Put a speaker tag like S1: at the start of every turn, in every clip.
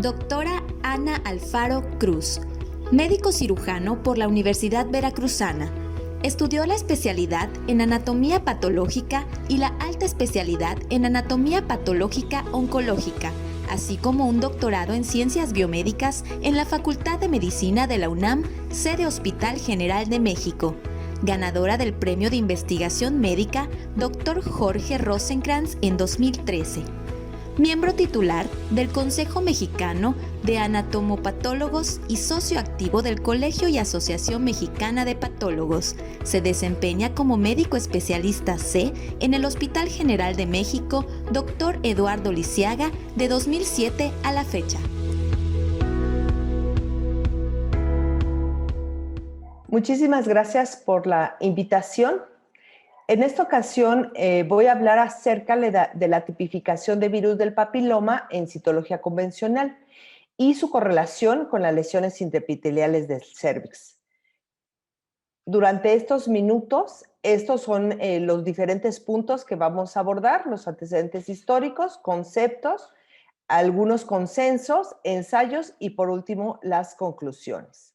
S1: Doctora Ana Alfaro Cruz, médico cirujano por la Universidad Veracruzana. Estudió la especialidad en anatomía patológica y la alta especialidad en anatomía patológica oncológica, así como un doctorado en ciencias biomédicas en la Facultad de Medicina de la UNAM, sede Hospital General de México. Ganadora del Premio de Investigación Médica Dr. Jorge Rosenkrantz en 2013. Miembro titular del Consejo Mexicano de Anatomopatólogos y socio activo del Colegio y Asociación Mexicana de Patólogos. Se desempeña como médico especialista C en el Hospital General de México, Dr. Eduardo Lisiaga, de 2007 a la fecha.
S2: Muchísimas gracias por la invitación. En esta ocasión voy a hablar acerca de la tipificación de virus del papiloma en citología convencional y su correlación con las lesiones intraepiteliales del cérvix. Durante estos minutos, estos son los diferentes puntos que vamos a abordar, los antecedentes históricos, conceptos, algunos consensos, ensayos y por último las conclusiones.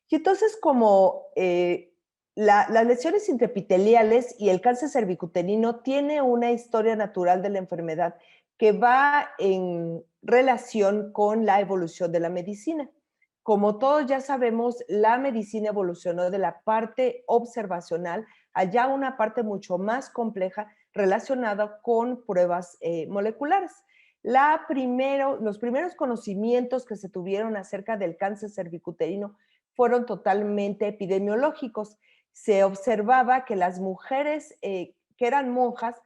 S2: Y entonces como las lesiones intraepiteliales y el cáncer cervicuterino tiene una historia natural de la enfermedad que va en relación con la evolución de la medicina. Como todos ya sabemos, la medicina evolucionó de la parte observacional a ya una parte mucho más compleja relacionada con pruebas moleculares. Los primeros conocimientos que se tuvieron acerca del cáncer cervicuterino fueron totalmente epidemiológicos. Se observaba que las mujeres que eran monjas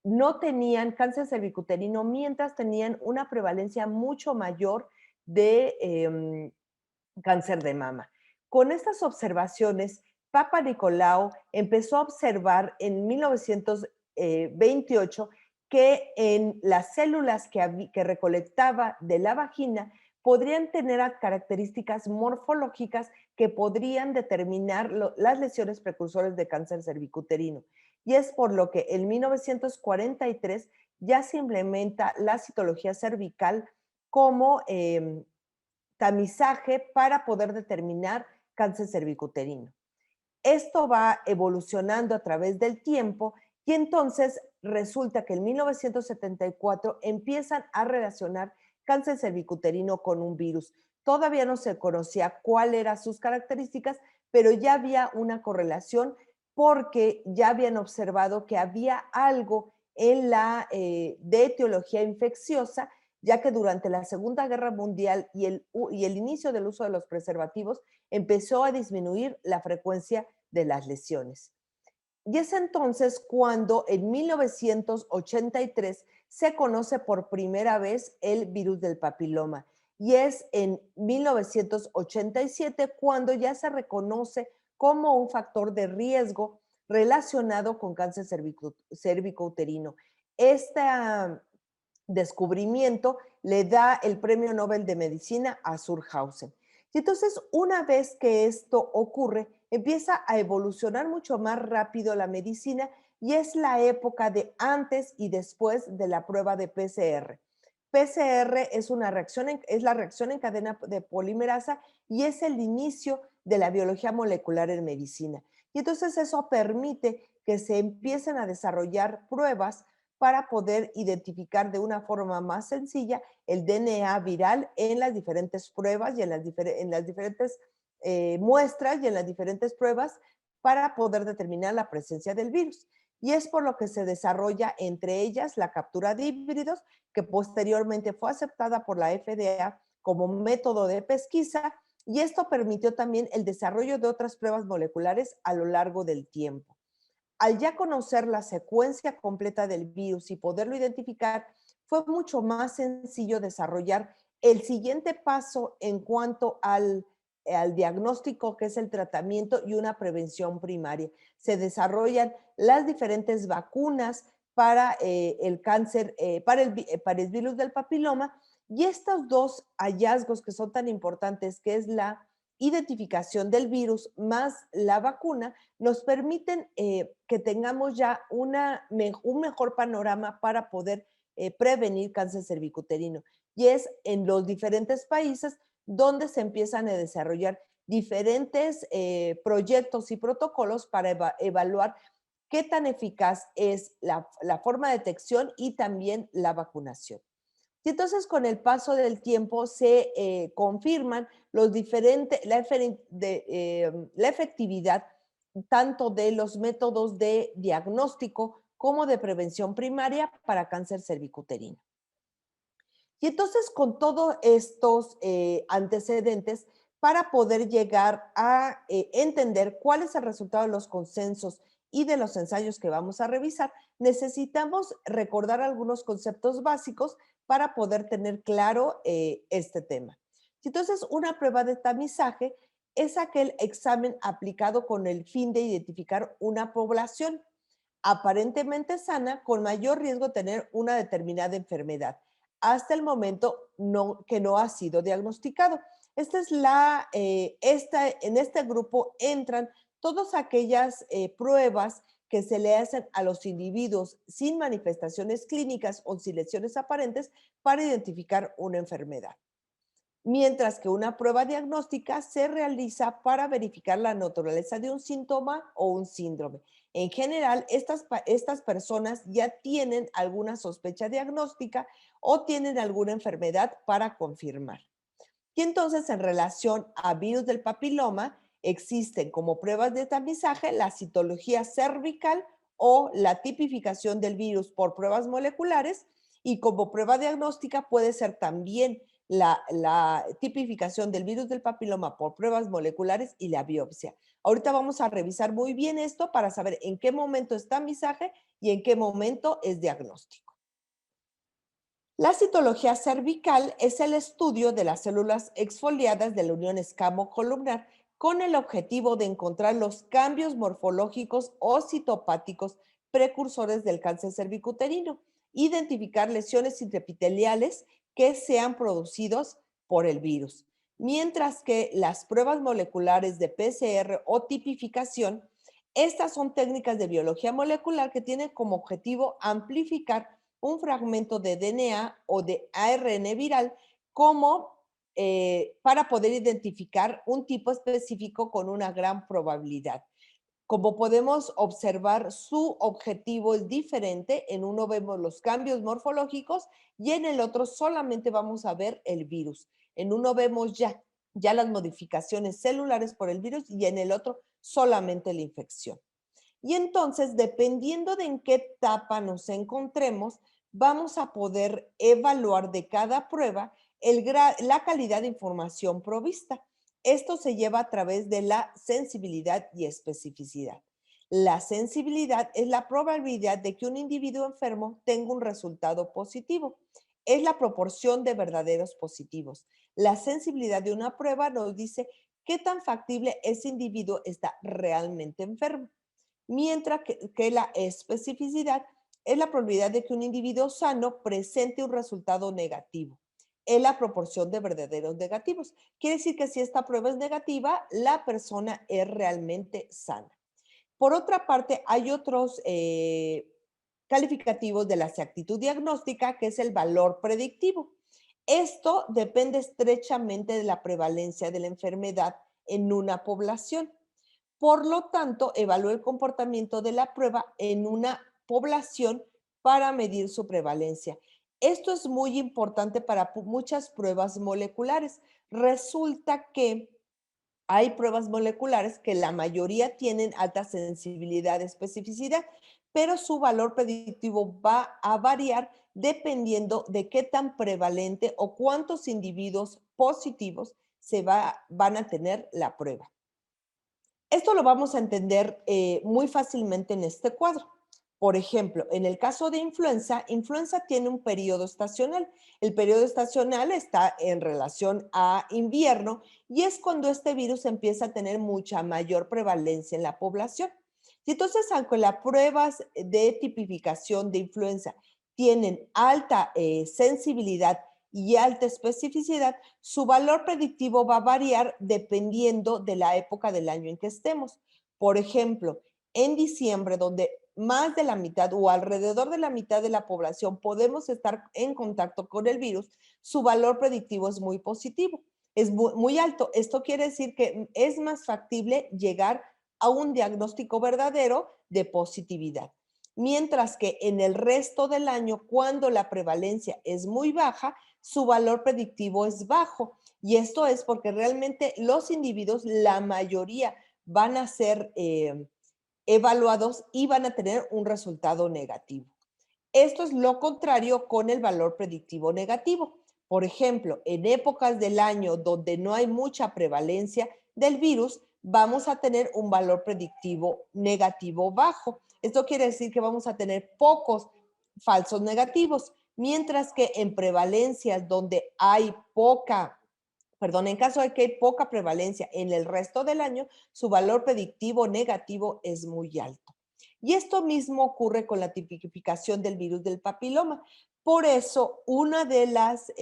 S2: no tenían cáncer cervicuterino, mientras tenían una prevalencia mucho mayor de cáncer de mama. Con estas observaciones, Papa Nicolau empezó a observar en 1928 que en las células que recolectaba de la vagina podrían tener características morfológicas que podrían determinar las lesiones precursoras de cáncer cervicuterino. Y es por lo que en 1943 ya se implementa la citología cervical como tamizaje para poder determinar cáncer cervicuterino. Esto va evolucionando a través del tiempo y entonces resulta que en 1974 empiezan a relacionar cáncer cervicuterino con un virus. Todavía no se conocía cuáles eran sus características, pero ya había una correlación porque ya habían observado que había algo en la de etiología infecciosa, ya que durante la Segunda Guerra Mundial y el inicio del uso de los preservativos empezó a disminuir la frecuencia de las lesiones. Y es entonces cuando en 1983 se conoce por primera vez el virus del papiloma. Y es en 1987 cuando ya se reconoce como un factor de riesgo relacionado con cáncer cervicouterino. Este descubrimiento le da el Premio Nobel de Medicina a Surhausen. Y entonces, una vez que esto ocurre, empieza a evolucionar mucho más rápido la medicina y es la época de antes y después de la prueba de PCR. PCR es la reacción en cadena de polimerasa y es el inicio de la biología molecular en medicina. Y entonces eso permite que se empiecen a desarrollar pruebas para poder identificar de una forma más sencilla el DNA viral en las diferentes pruebas y en las diferentes muestras y en las diferentes pruebas para poder determinar la presencia del virus. Y es por lo que se desarrolla entre ellas la captura de híbridos, que posteriormente fue aceptada por la FDA como método de pesquisa, y esto permitió también el desarrollo de otras pruebas moleculares a lo largo del tiempo. Al ya conocer la secuencia completa del virus y poderlo identificar, fue mucho más sencillo desarrollar el siguiente paso en cuanto al diagnóstico, que es el tratamiento y una prevención primaria. Se desarrollan las diferentes vacunas para el cáncer, para el virus del papiloma, y estos dos hallazgos que son tan importantes, que es la identificación del virus más la vacuna, nos permiten que tengamos ya un mejor panorama para poder prevenir cáncer cervicuterino. y es en los diferentes países donde se empiezan a desarrollar diferentes proyectos y protocolos para evaluar qué tan eficaz es la forma de detección y también la vacunación. Y entonces con el paso del tiempo se confirman los diferentes, la efectividad tanto de los métodos de diagnóstico como de prevención primaria para cáncer cervicuterino. Y entonces con todos estos antecedentes, para poder llegar a entender cuál es el resultado de los consensos y de los ensayos que vamos a revisar, necesitamos recordar algunos conceptos básicos para poder tener claro este tema. Entonces, una prueba de tamizaje es aquel examen aplicado con el fin de identificar una población aparentemente sana con mayor riesgo de tener una determinada enfermedad hasta el momento que no ha sido diagnosticado. En este grupo entran todas aquellas pruebas que se le hacen a los individuos sin manifestaciones clínicas o sin lesiones aparentes para identificar una enfermedad. Mientras que una prueba diagnóstica se realiza para verificar la naturaleza de un síntoma o un síndrome. En general, estas personas ya tienen alguna sospecha diagnóstica o tienen alguna enfermedad para confirmar. Y entonces, en relación a virus del papiloma, existen como pruebas de tamizaje la citología cervical o la tipificación del virus por pruebas moleculares, y como prueba diagnóstica puede ser también la tipificación del virus del papiloma por pruebas moleculares y la biopsia. Ahorita vamos a revisar muy bien esto para saber en qué momento es tamizaje y en qué momento es diagnóstico. La citología cervical es el estudio de las células exfoliadas de la unión escamo-columnar con el objetivo de encontrar los cambios morfológicos o citopáticos precursores del cáncer cervicuterino, identificar lesiones intraepiteliales que sean producidos por el virus. Mientras que las pruebas moleculares de PCR o tipificación, estas son técnicas de biología molecular que tienen como objetivo amplificar un fragmento de DNA o de ARN viral como para poder identificar un tipo específico con una gran probabilidad. Como podemos observar, su objetivo es diferente. En uno vemos los cambios morfológicos y en el otro solamente vamos a ver el virus. En uno vemos ya las modificaciones celulares por el virus y en el otro solamente la infección. Y entonces, dependiendo de en qué etapa nos encontremos, vamos a poder evaluar de cada prueba la calidad de información provista. Esto se lleva a través de la sensibilidad y especificidad. La sensibilidad es la probabilidad de que un individuo enfermo tenga un resultado positivo. Es la proporción de verdaderos positivos. La sensibilidad de una prueba nos dice qué tan factible ese individuo está realmente enfermo. Mientras que la especificidad es la probabilidad de que un individuo sano presente un resultado negativo. Es la proporción de verdaderos negativos. Quiere decir que si esta prueba es negativa, la persona es realmente sana. Por otra parte, hay otros calificativos de la exactitud diagnóstica, que es el valor predictivo. Esto depende estrechamente de la prevalencia de la enfermedad en una población. Por lo tanto, evalúa el comportamiento de la prueba en una población para medir su prevalencia. Esto es muy importante para muchas pruebas moleculares. Resulta que hay pruebas moleculares que la mayoría tienen alta sensibilidad y especificidad, pero su valor predictivo va a variar dependiendo de qué tan prevalente o cuántos individuos positivos van a tener la prueba. Esto lo vamos a entender muy fácilmente en este cuadro. Por ejemplo, en el caso de influenza, influenza tiene un periodo estacional. El periodo estacional está en relación a invierno y es cuando este virus empieza a tener mucha mayor prevalencia en la población. Y entonces, aunque las pruebas de tipificación de influenza tienen alta sensibilidad y alta especificidad, su valor predictivo va a variar dependiendo de la época del año en que estemos. Por ejemplo, en diciembre, donde más de la mitad o alrededor de la mitad de la población podemos estar en contacto con el virus, su valor predictivo es muy positivo, es muy alto. Esto quiere decir que es más factible llegar a un diagnóstico verdadero de positividad. Mientras que en el resto del año, cuando la prevalencia es muy baja, su valor predictivo es bajo. Y esto es porque realmente los individuos, la mayoría, van a ser evaluados y van a tener un resultado negativo. Esto es lo contrario con el valor predictivo negativo. Por ejemplo, en épocas del año donde no hay mucha prevalencia del virus, vamos a tener un valor predictivo negativo bajo. Esto quiere decir que vamos a tener pocos falsos negativos, mientras que en prevalencias donde hay en caso de que hay poca prevalencia en el resto del año, su valor predictivo negativo es muy alto. Y esto mismo ocurre con la tipificación del virus del papiloma. Por eso, una de las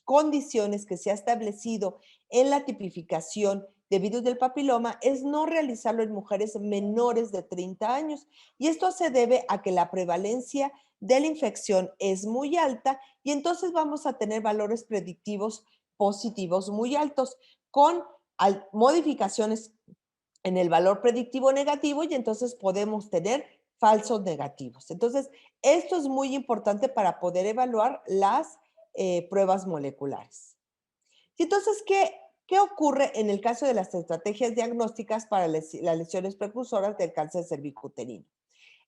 S2: condiciones que se ha establecido en la tipificación de virus del papiloma es no realizarlo en mujeres menores de 30 años. Y esto se debe a que la prevalencia de la infección es muy alta y entonces vamos a tener valores predictivos positivos muy altos con modificaciones en el valor predictivo negativo y entonces podemos tener falsos negativos. Entonces, esto es muy importante para poder evaluar las pruebas moleculares. Y entonces, ¿qué ocurre en el caso de las estrategias diagnósticas para las lesiones precursoras del cáncer cervicuterino?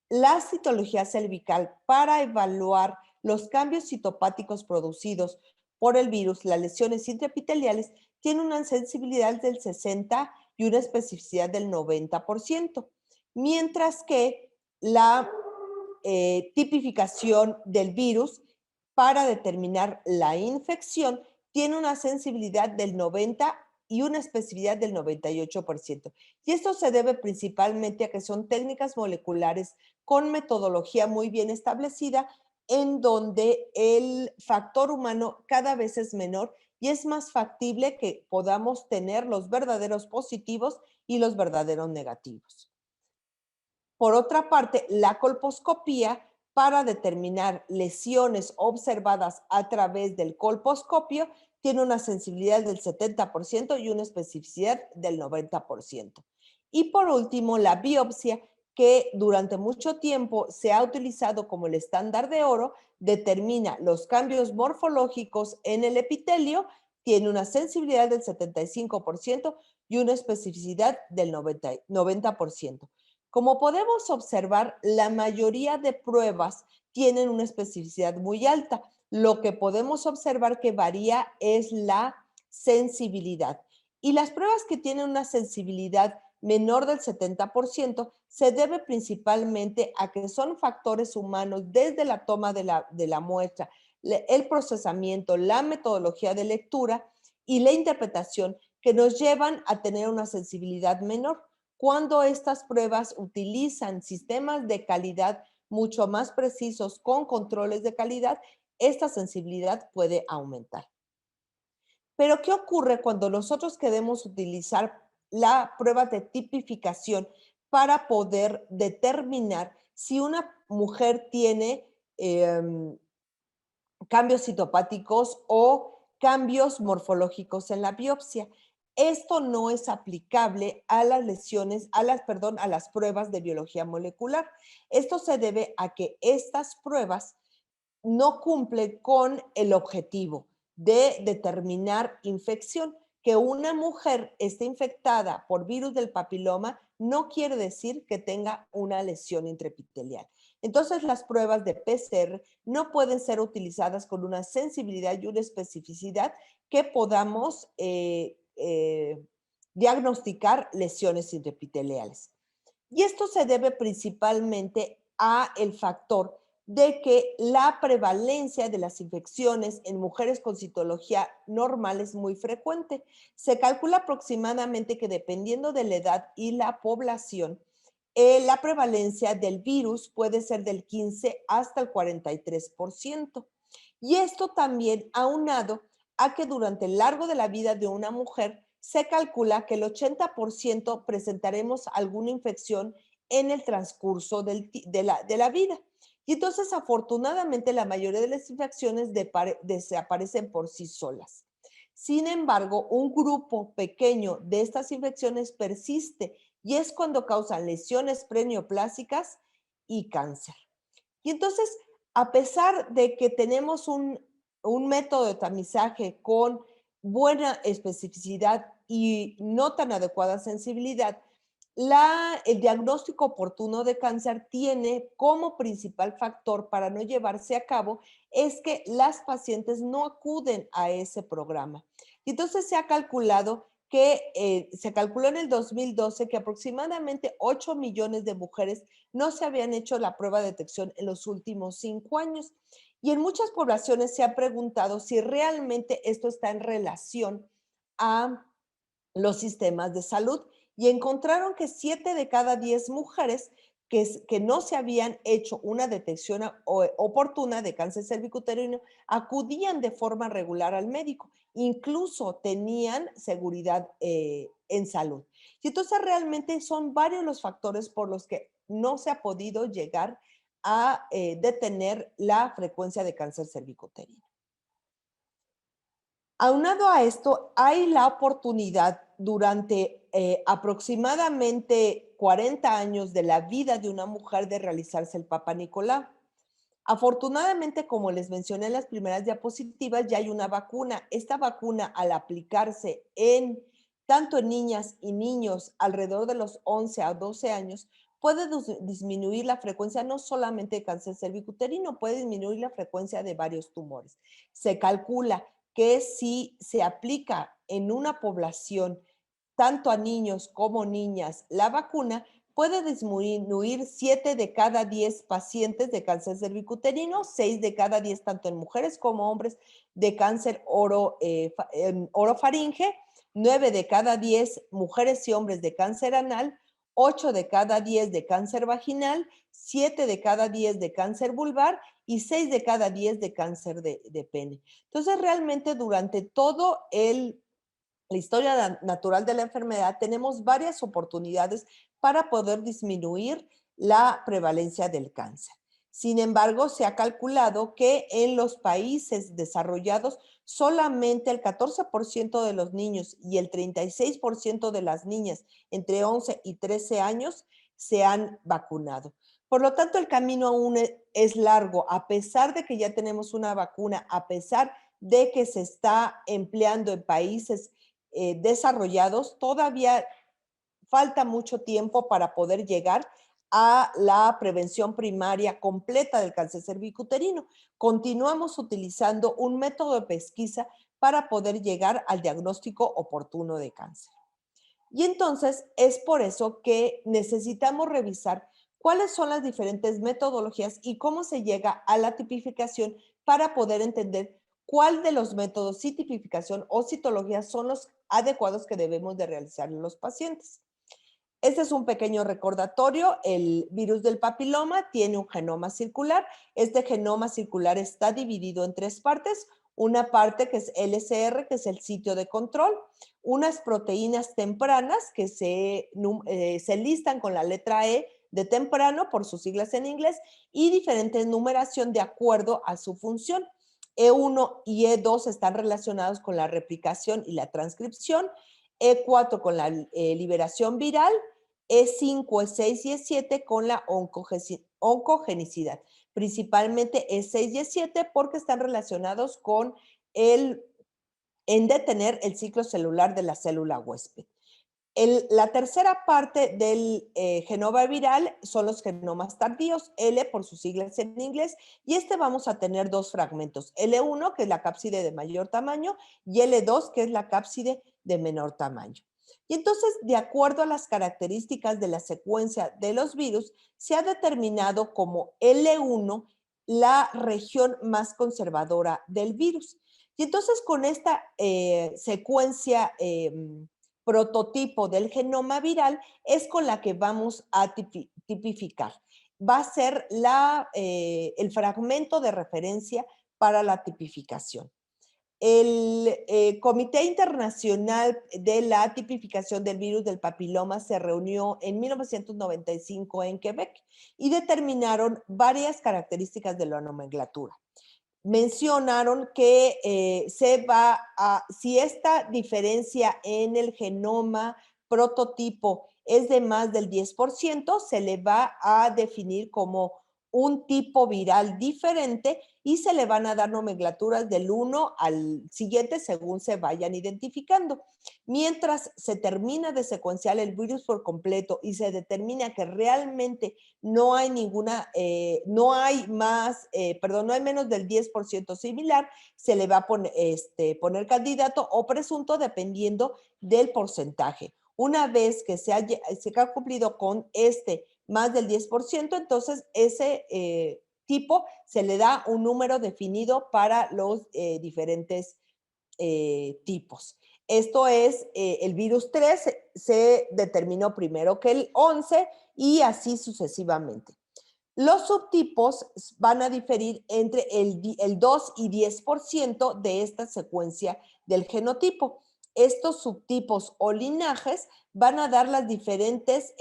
S2: La citología cervical para evaluar los cambios citopáticos producidos por el virus, las lesiones intraepiteliales, tiene una sensibilidad del 60 y una especificidad del 90%, mientras que la tipificación del virus para determinar la infección tiene una sensibilidad del 90 y una especificidad del 98%. Y esto se debe principalmente a que son técnicas moleculares con metodología muy bien establecida, en donde el factor humano cada vez es menor y es más factible que podamos tener los verdaderos positivos y los verdaderos negativos. Por otra parte, la colposcopía para determinar lesiones observadas a través del colposcopio tiene una sensibilidad del 70% y una especificidad del 90%. Y por último, la biopsia, que durante mucho tiempo se ha utilizado como el estándar de oro, determina los cambios morfológicos en el epitelio, tiene una sensibilidad del 75% y una especificidad del 90%. Como podemos observar, la mayoría de pruebas tienen una especificidad muy alta. Lo que podemos observar que varía es la sensibilidad. Y las pruebas que tienen una sensibilidad menor del 70% se debe principalmente a que son factores humanos desde la toma de la muestra, el procesamiento, la metodología de lectura y la interpretación que nos llevan a tener una sensibilidad menor. Cuando estas pruebas utilizan sistemas de calidad mucho más precisos con controles de calidad, esta sensibilidad puede aumentar. Pero, ¿qué ocurre cuando nosotros queremos utilizar la prueba de tipificación para poder determinar si una mujer tiene cambios citopáticos o cambios morfológicos en la biopsia? Esto no es aplicable a las lesiones, a las pruebas de biología molecular. Esto se debe a que estas pruebas no cumplen con el objetivo de determinar infección. Que una mujer esté infectada por virus del papiloma no quiere decir que tenga una lesión intraepitelial. Entonces, las pruebas de PCR no pueden ser utilizadas con una sensibilidad y una especificidad que podamos diagnosticar lesiones intraepiteliales. Y esto se debe principalmente a el factor de que la prevalencia de las infecciones en mujeres con citología normal es muy frecuente. Se calcula aproximadamente que dependiendo de la edad y la población, la prevalencia del virus puede ser del 15 hasta el 43%. Y esto también aunado a que durante el largo de la vida de una mujer se calcula que el 80% presentaremos alguna infección en el transcurso de la vida. Y entonces, afortunadamente, la mayoría de las infecciones desaparecen por sí solas. Sin embargo, un grupo pequeño de estas infecciones persiste y es cuando causan lesiones preneoplásicas y cáncer. Y entonces, a pesar de que tenemos un método de tamizaje con buena especificidad y no tan adecuada sensibilidad, el diagnóstico oportuno de cáncer tiene como principal factor para no llevarse a cabo es que las pacientes no acuden a ese programa. Y entonces se calculó en el 2012 que aproximadamente 8 millones de mujeres no se habían hecho la prueba de detección en los últimos 5 años. Y en muchas poblaciones se ha preguntado si realmente esto está en relación a los sistemas de salud y encontraron que 7 de cada 10 mujeres que no se habían hecho una detección oportuna de cáncer cervicuterino acudían de forma regular al médico, incluso tenían seguridad en salud. Y entonces realmente son varios los factores por los que no se ha podido llegar a detener la frecuencia de cáncer cervicuterino. Aunado a esto, hay la oportunidad durante aproximadamente 40 años de la vida de una mujer de realizarse el Papa Nicolau. Afortunadamente, como les mencioné en las primeras diapositivas, ya hay una vacuna. Esta vacuna, al aplicarse tanto en niñas y niños alrededor de los 11 a 12 años, puede disminuir la frecuencia no solamente de cáncer cervicuterino, puede disminuir la frecuencia de varios tumores. Se calcula que si se aplica en una población, tanto a niños como niñas, la vacuna, puede disminuir 7 de cada 10 pacientes de cáncer cervicuterino, 6 de cada 10 tanto en mujeres como hombres de cáncer orofaringe, 9 de cada 10 mujeres y hombres de cáncer anal, 8 de cada 10 de cáncer vaginal, 7 de cada 10 de cáncer vulvar y 6 de cada 10 de cáncer de pene. Entonces, realmente durante la historia natural de la enfermedad, tenemos varias oportunidades para poder disminuir la prevalencia del cáncer. Sin embargo, se ha calculado que en los países desarrollados solamente el 14% de los niños y el 36% de las niñas entre 11 y 13 años se han vacunado. Por lo tanto, el camino aún es largo, a pesar de que ya tenemos una vacuna, a pesar de que se está empleando en países desarrollados, todavía falta mucho tiempo para poder llegar a la prevención primaria completa del cáncer cervicuterino. Continuamos utilizando un método de pesquisa para poder llegar al diagnóstico oportuno de cáncer. Y entonces es por eso que necesitamos revisar cuáles son las diferentes metodologías y cómo se llega a la tipificación para poder entender cuál de los métodos y tipificación o citología son los adecuados que debemos de realizar en los pacientes. Este es un pequeño recordatorio. El virus del papiloma tiene un genoma circular. Este genoma circular está dividido en 3 partes. Una parte que es LCR, que es el sitio de control, unas proteínas tempranas que se listan con la letra E de temprano por sus siglas en inglés y diferentes numeración de acuerdo a su función. E1 y E2 están relacionados con la replicación y la transcripción, E4 con la liberación viral, E5, E6 y E7 con la oncogenicidad. Principalmente E6 y E7 porque están relacionados con en detener el ciclo celular de la célula huésped. La tercera parte del genoma viral son los genomas tardíos, L por sus siglas en inglés, y vamos a tener 2 fragmentos, L1, que es la cápside de mayor tamaño, y L2, que es la cápside de menor tamaño. Y entonces, de acuerdo a las características de la secuencia de los virus, se ha determinado como L1 la región más conservadora del virus. Y entonces, con esta secuencia prototipo del genoma viral es con la que vamos a tipificar. Va a ser el fragmento de referencia para la tipificación. El Comité Internacional de la Tipificación del Virus del Papiloma se reunió en 1995 en Quebec y determinaron varias características de la nomenclatura. Mencionaron que si esta diferencia en el genoma prototipo es de más del 10%, se le va a definir como un tipo viral diferente y se le van a dar nomenclaturas del uno al siguiente según se vayan identificando. Mientras se termina de secuenciar el virus por completo y se determina que realmente no hay no hay menos del 10% similar, se le va a poner candidato o presunto dependiendo del porcentaje. Una vez que se ha cumplido con más del 10%, entonces ese tipo se le da un número definido para los diferentes tipos. Esto es, el virus 3 se determinó primero que el 11 y así sucesivamente. Los subtipos van a diferir entre el 2 y 10% de esta secuencia del genotipo. Estos subtipos o linajes van a dar las diferentes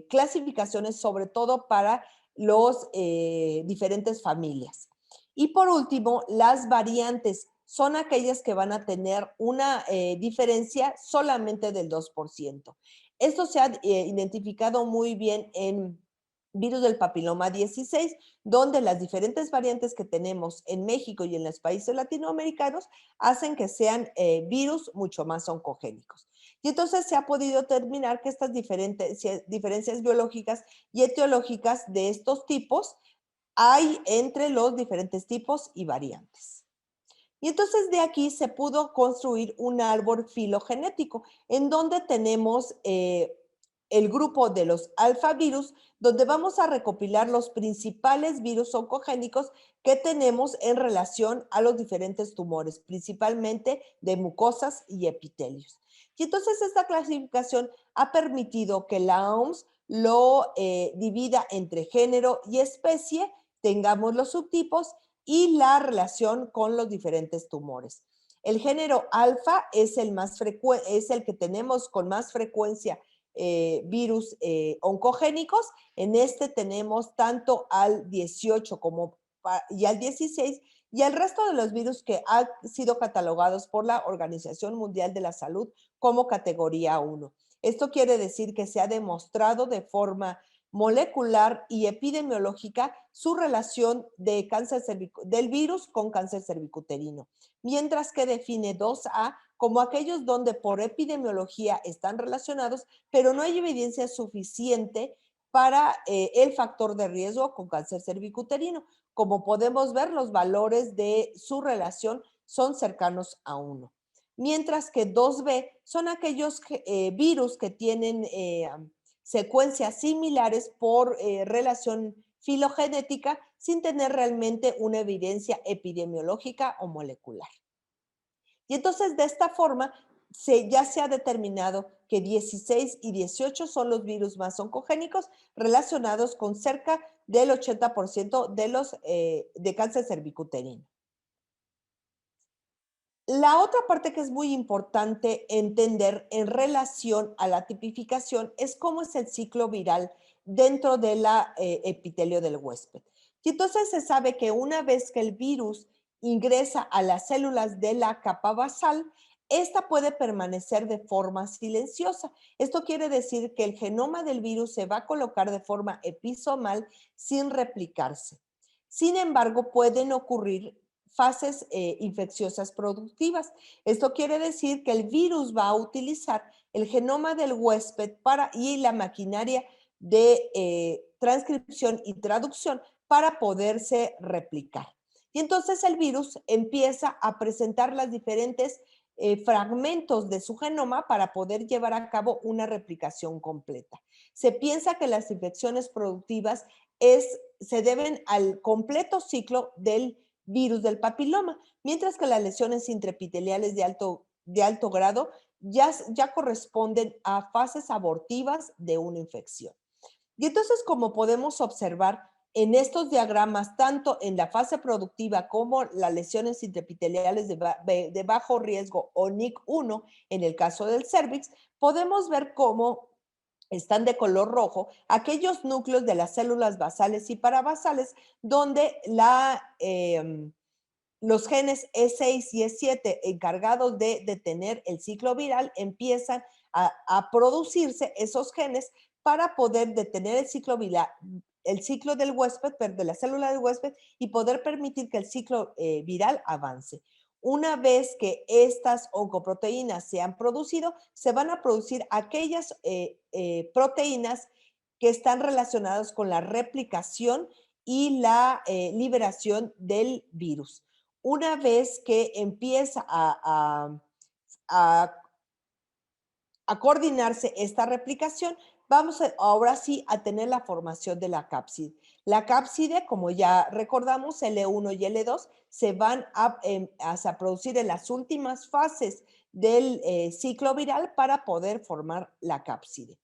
S2: clasificaciones, sobre todo para los diferentes familias. Y por último, las variantes son aquellas que van a tener una diferencia solamente del 2%. Esto se ha identificado muy bien en virus del papiloma 16, donde las diferentes variantes que tenemos en México y en los países latinoamericanos hacen que sean virus mucho más oncogénicos. Y entonces se ha podido determinar que estas diferencias biológicas y etiológicas de estos tipos hay entre los diferentes tipos y variantes. Y entonces de aquí se pudo construir un árbol filogenético en donde tenemos el grupo de los alfavirus, donde vamos a recopilar los principales virus oncogénicos que tenemos en relación a los diferentes tumores, principalmente de mucosas y epitelios. Y entonces esta clasificación ha permitido que la OMS lo divida entre género y especie, tengamos los subtipos y la relación con los diferentes tumores. El género alfa es el que tenemos con más frecuencia virus oncogénicos. En este tenemos tanto al 18 y al 16 y el resto de los virus que han sido catalogados por la Organización Mundial de la Salud como categoría 1. Esto quiere decir que se ha demostrado de forma molecular y epidemiológica su relación del virus con cáncer cervicuterino, mientras que define 2A como aquellos donde por epidemiología están relacionados, pero no hay evidencia suficiente para el factor de riesgo con cáncer cervicuterino. Como podemos ver, los valores de su relación son cercanos a 1. Mientras que 2B son aquellos virus que tienen secuencias similares por relación filogenética sin tener realmente una evidencia epidemiológica o molecular. Y entonces de esta forma ya se ha determinado que 16 y 18 son los virus más oncogénicos relacionados con cerca del 80% de cáncer cervicuterino. La otra parte que es muy importante entender en relación a la tipificación es cómo es el ciclo viral dentro del epitelio del huésped. Y entonces se sabe que una vez que el virus ingresa a las células de la capa basal, esta puede permanecer de forma silenciosa. Esto quiere decir que el genoma del virus se va a colocar de forma episomal sin replicarse. Sin embargo, pueden ocurrir fases infecciosas productivas. Esto quiere decir que el virus va a utilizar el genoma del huésped y la maquinaria de transcripción y traducción para poderse replicar. Y entonces el virus empieza a presentar las diferentes fragmentos de su genoma para poder llevar a cabo una replicación completa. Se piensa que las infecciones productivas se deben al completo ciclo del virus del papiloma, mientras que las lesiones intraepiteliales de alto grado ya corresponden a fases abortivas de una infección. Y entonces, como podemos observar, En estos diagramas, tanto en la fase productiva como las lesiones intraepiteliales de bajo riesgo o NIC1, en el caso del cérvix, podemos ver cómo están de color rojo aquellos núcleos de las células basales y parabasales donde los genes E6 y E7 encargados de detener el ciclo viral empiezan a producirse esos genes para poder detener el ciclo del huésped, de la célula del huésped, y poder permitir que el ciclo viral avance. Una vez que estas oncoproteínas se han producido, se van a producir aquellas proteínas que están relacionadas con la replicación y la liberación del virus. Una vez que empieza a coordinarse esta replicación, vamos ahora sí a tener la formación de la cápside. La cápside, como ya recordamos, L1 y L2 se van a producir en las últimas fases del ciclo viral para poder formar la cápside.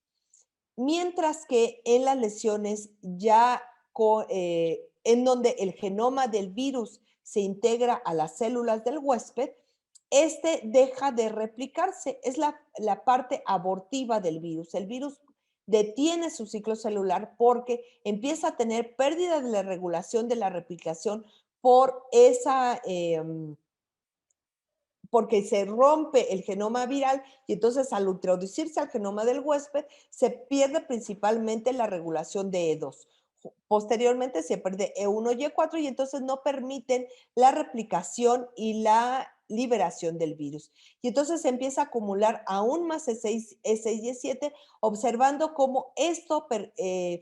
S2: Mientras que en las lesiones ya en donde el genoma del virus se integra a las células del huésped, este deja de replicarse. Es la parte abortiva del virus. El virus detiene su ciclo celular porque empieza a tener pérdida de la regulación de la replicación por porque se rompe el genoma viral y entonces al introducirse al genoma del huésped se pierde principalmente la regulación de E2. Posteriormente se pierde E1 y E4 y entonces no permiten la replicación y la liberación del virus. Y entonces se empieza a acumular aún más E6 y E7, observando cómo esto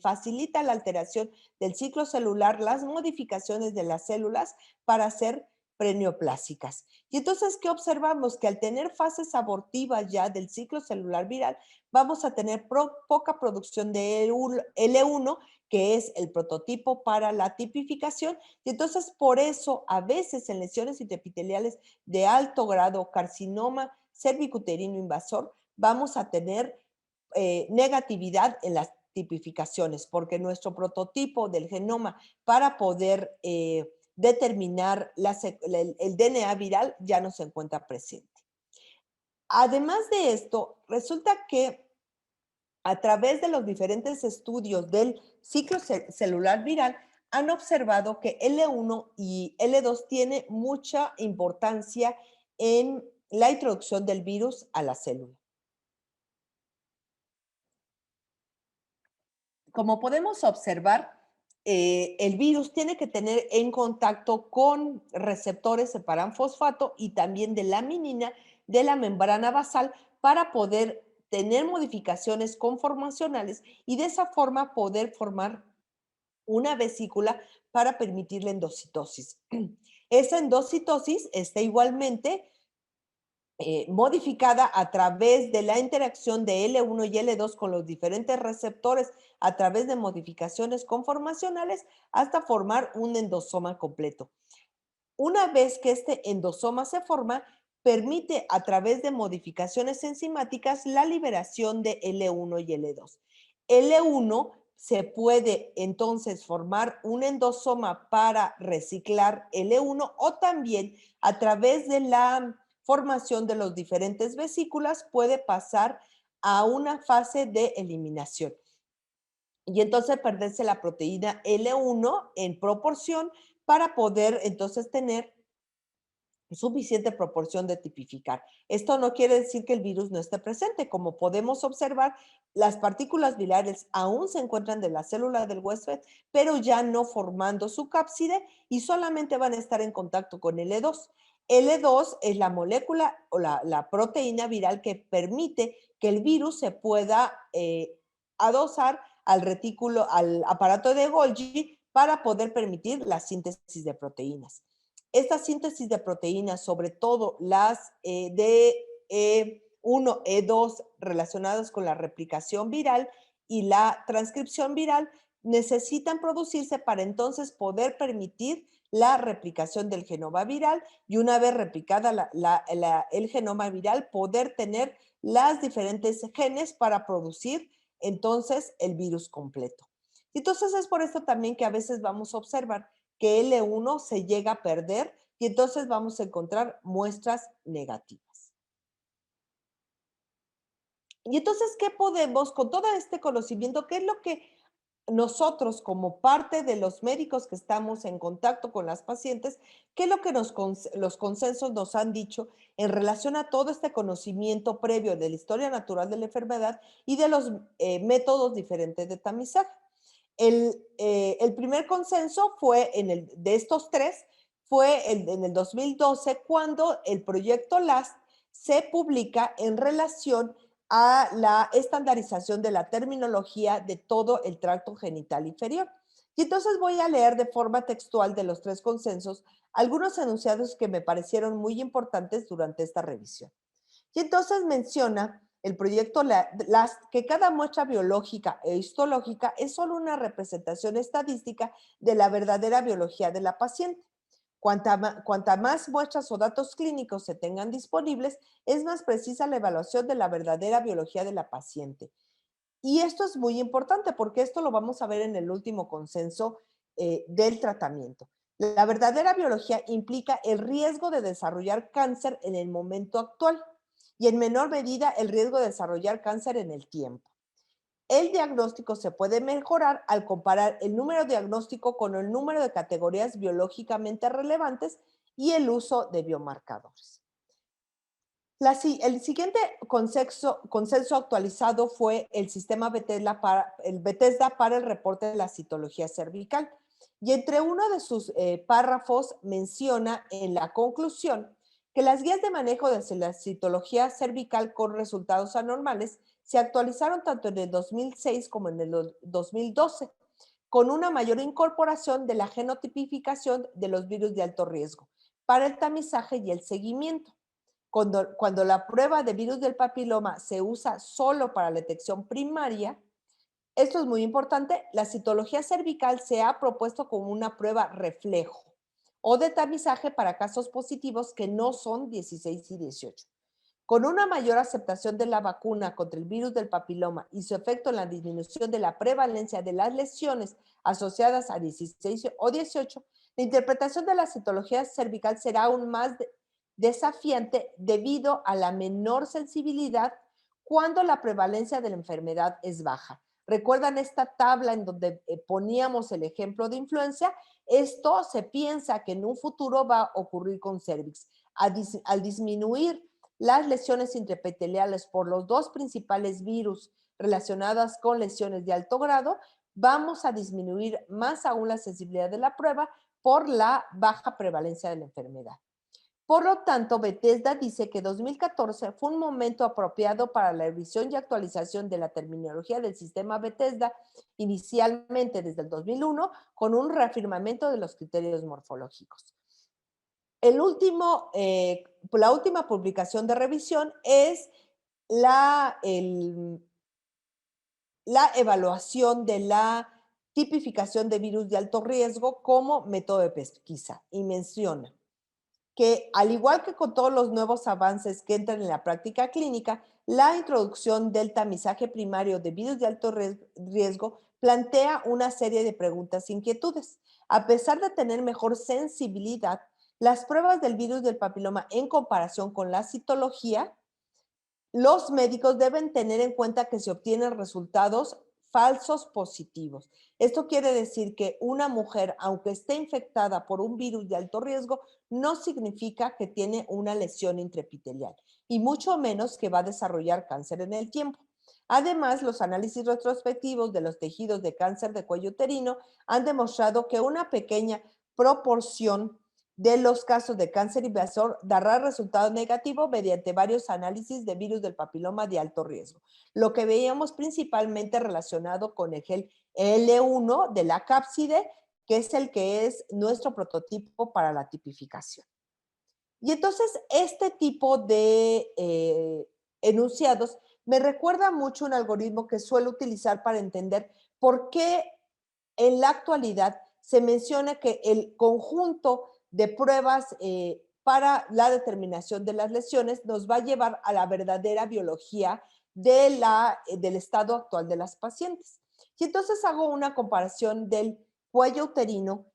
S2: facilita la alteración del ciclo celular, las modificaciones de las células para ser preneoplásicas. Y entonces, ¿qué observamos? Que al tener fases abortivas ya del ciclo celular viral, vamos a tener poca producción de L1, que es el prototipo para la tipificación. Y entonces, por eso, a veces en lesiones intraepiteliales de alto grado, carcinoma cervicuterino invasor, vamos a tener negatividad en las tipificaciones, porque nuestro prototipo del genoma para poder determinar el DNA viral ya no se encuentra presente. Además de esto, resulta que a través de los diferentes estudios del ciclo celular viral, han observado que L1 y L2 tiene mucha importancia en la introducción del virus a la célula. Como podemos observar, el virus tiene que tener en contacto con receptores de paranfosfato y también de laminina de la membrana basal para poder tener modificaciones conformacionales y de esa forma poder formar una vesícula para permitir la endocitosis. Esa endocitosis está igualmente modificada a través de la interacción de L1 y L2 con los diferentes receptores a través de modificaciones conformacionales hasta formar un endosoma completo. Una vez que este endosoma se forma, permite a través de modificaciones enzimáticas la liberación de L1 y L2. L1 se puede entonces formar un endosoma para reciclar L1 o también a través de la formación de los diferentes vesículas puede pasar a una fase de eliminación. Y entonces perderse la proteína L1 en proporción para poder entonces tener suficiente proporción de tipificar. Esto no quiere decir que el virus no esté presente. Como podemos observar, las partículas virales aún se encuentran de la célula del huésped, pero ya no formando su cápside y solamente van a estar en contacto con L2. L2 es la molécula o la proteína viral que permite que el virus se pueda adosar al retículo, al aparato de Golgi para poder permitir la síntesis de proteínas. Esta síntesis de proteínas, sobre todo las de E1, E2 relacionadas con la replicación viral y la transcripción viral, necesitan producirse para entonces poder permitir la replicación del genoma viral y una vez replicada el genoma viral, poder tener las diferentes genes para producir entonces el virus completo. Y entonces es por esto también que a veces vamos a observar que L1 se llega a perder y entonces vamos a encontrar muestras negativas. Y entonces, ¿qué podemos, con todo este conocimiento, qué es lo que nosotros como parte de los médicos que estamos en contacto con las pacientes, qué es lo que los consensos nos han dicho en relación a todo este conocimiento previo de la historia natural de la enfermedad y de los métodos diferentes de tamizaje? El primer consenso fue de estos tres, fue en el 2012 cuando el proyecto LAST se publica en relación a la estandarización de la terminología de todo el tracto genital inferior. Y entonces voy a leer de forma textual de los tres consensos algunos enunciados que me parecieron muy importantes durante esta revisión. Y entonces menciona el proyecto LAST que cada muestra biológica e histológica es solo una representación estadística de la verdadera biología de la paciente. Cuanta más muestras o datos clínicos se tengan disponibles, es más precisa la evaluación de la verdadera biología de la paciente. Y esto es muy importante porque esto lo vamos a ver en el último consenso del tratamiento. La verdadera biología implica el riesgo de desarrollar cáncer en el momento actual y en menor medida el riesgo de desarrollar cáncer en el tiempo. El diagnóstico se puede mejorar al comparar el número diagnóstico con el número de categorías biológicamente relevantes y el uso de biomarcadores. El siguiente consenso actualizado fue el sistema Bethesda para el reporte de la citología cervical. Y entre uno de sus párrafos menciona en la conclusión que las guías de manejo de la citología cervical con resultados anormales se actualizaron tanto en el 2006 como en el 2012, con una mayor incorporación de la genotipificación de los virus de alto riesgo para el tamizaje y el seguimiento. Cuando la prueba de virus del papiloma se usa solo para la detección primaria, esto es muy importante, la citología cervical se ha propuesto como una prueba reflejo o de tamizaje para casos positivos que no son 16 y 18. Con una mayor aceptación de la vacuna contra el virus del papiloma y su efecto en la disminución de la prevalencia de las lesiones asociadas a 16 o 18, la interpretación de la citología cervical será aún más desafiante debido a la menor sensibilidad cuando la prevalencia de la enfermedad es baja. ¿Recuerdan esta tabla en donde poníamos el ejemplo de influenza? Esto se piensa que en un futuro va a ocurrir con cervix. Al disminuir las lesiones intraepiteliales por los dos principales virus relacionadas con lesiones de alto grado, vamos a disminuir más aún la sensibilidad de la prueba por la baja prevalencia de la enfermedad. Por lo tanto, Bethesda dice que 2014 fue un momento apropiado para la revisión y actualización de la terminología del sistema Bethesda, inicialmente desde el 2001, con un reafirmamiento de los criterios morfológicos. La última publicación de revisión es la evaluación de la tipificación de virus de alto riesgo como método de pesquisa y menciona que, al igual que con todos los nuevos avances que entran en la práctica clínica, la introducción del tamizaje primario de virus de alto riesgo plantea una serie de preguntas e inquietudes. A pesar de tener mejor sensibilidad, las pruebas del virus del papiloma en comparación con la citología, los médicos deben tener en cuenta que se obtienen resultados falsos positivos. Esto quiere decir que una mujer, aunque esté infectada por un virus de alto riesgo, no significa que tiene una lesión intraepitelial y mucho menos que va a desarrollar cáncer en el tiempo. Además, los análisis retrospectivos de los tejidos de cáncer de cuello uterino han demostrado que una pequeña proporción de los casos de cáncer invasor dará resultado negativo mediante varios análisis de virus del papiloma de alto riesgo. Lo que veíamos principalmente relacionado con el gel L1 de la cápside, que es el que es nuestro prototipo para la tipificación. Y entonces este tipo de enunciados me recuerda mucho un algoritmo que suelo utilizar para entender por qué en la actualidad se menciona que el conjunto de pruebas para la determinación de las lesiones nos va a llevar a la verdadera biología del estado actual de las pacientes. Y entonces hago una comparación del cuello uterino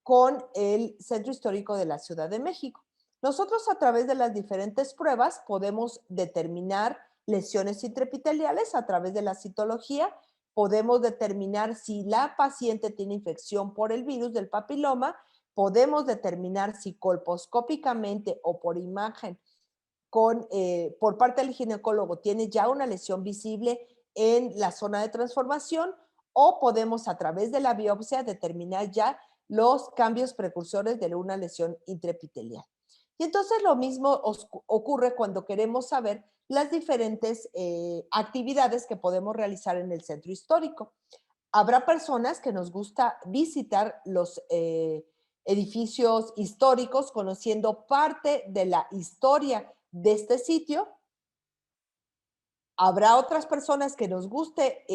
S2: con el Centro Histórico de la Ciudad de México. Nosotros a través de las diferentes pruebas podemos determinar lesiones intraepiteliales a través de la citología, podemos determinar si la paciente tiene infección por el virus del papiloma, podemos determinar si colposcópicamente o por imagen por parte del ginecólogo tiene ya una lesión visible en la zona de transformación o podemos a través de la biopsia determinar ya los cambios precursores de una lesión intraepitelial. Y entonces lo mismo ocurre cuando queremos saber las diferentes actividades que podemos realizar en el centro histórico. Habrá personas que nos gusta visitar los edificios históricos conociendo parte de la historia de este sitio. Habrá otras personas que nos guste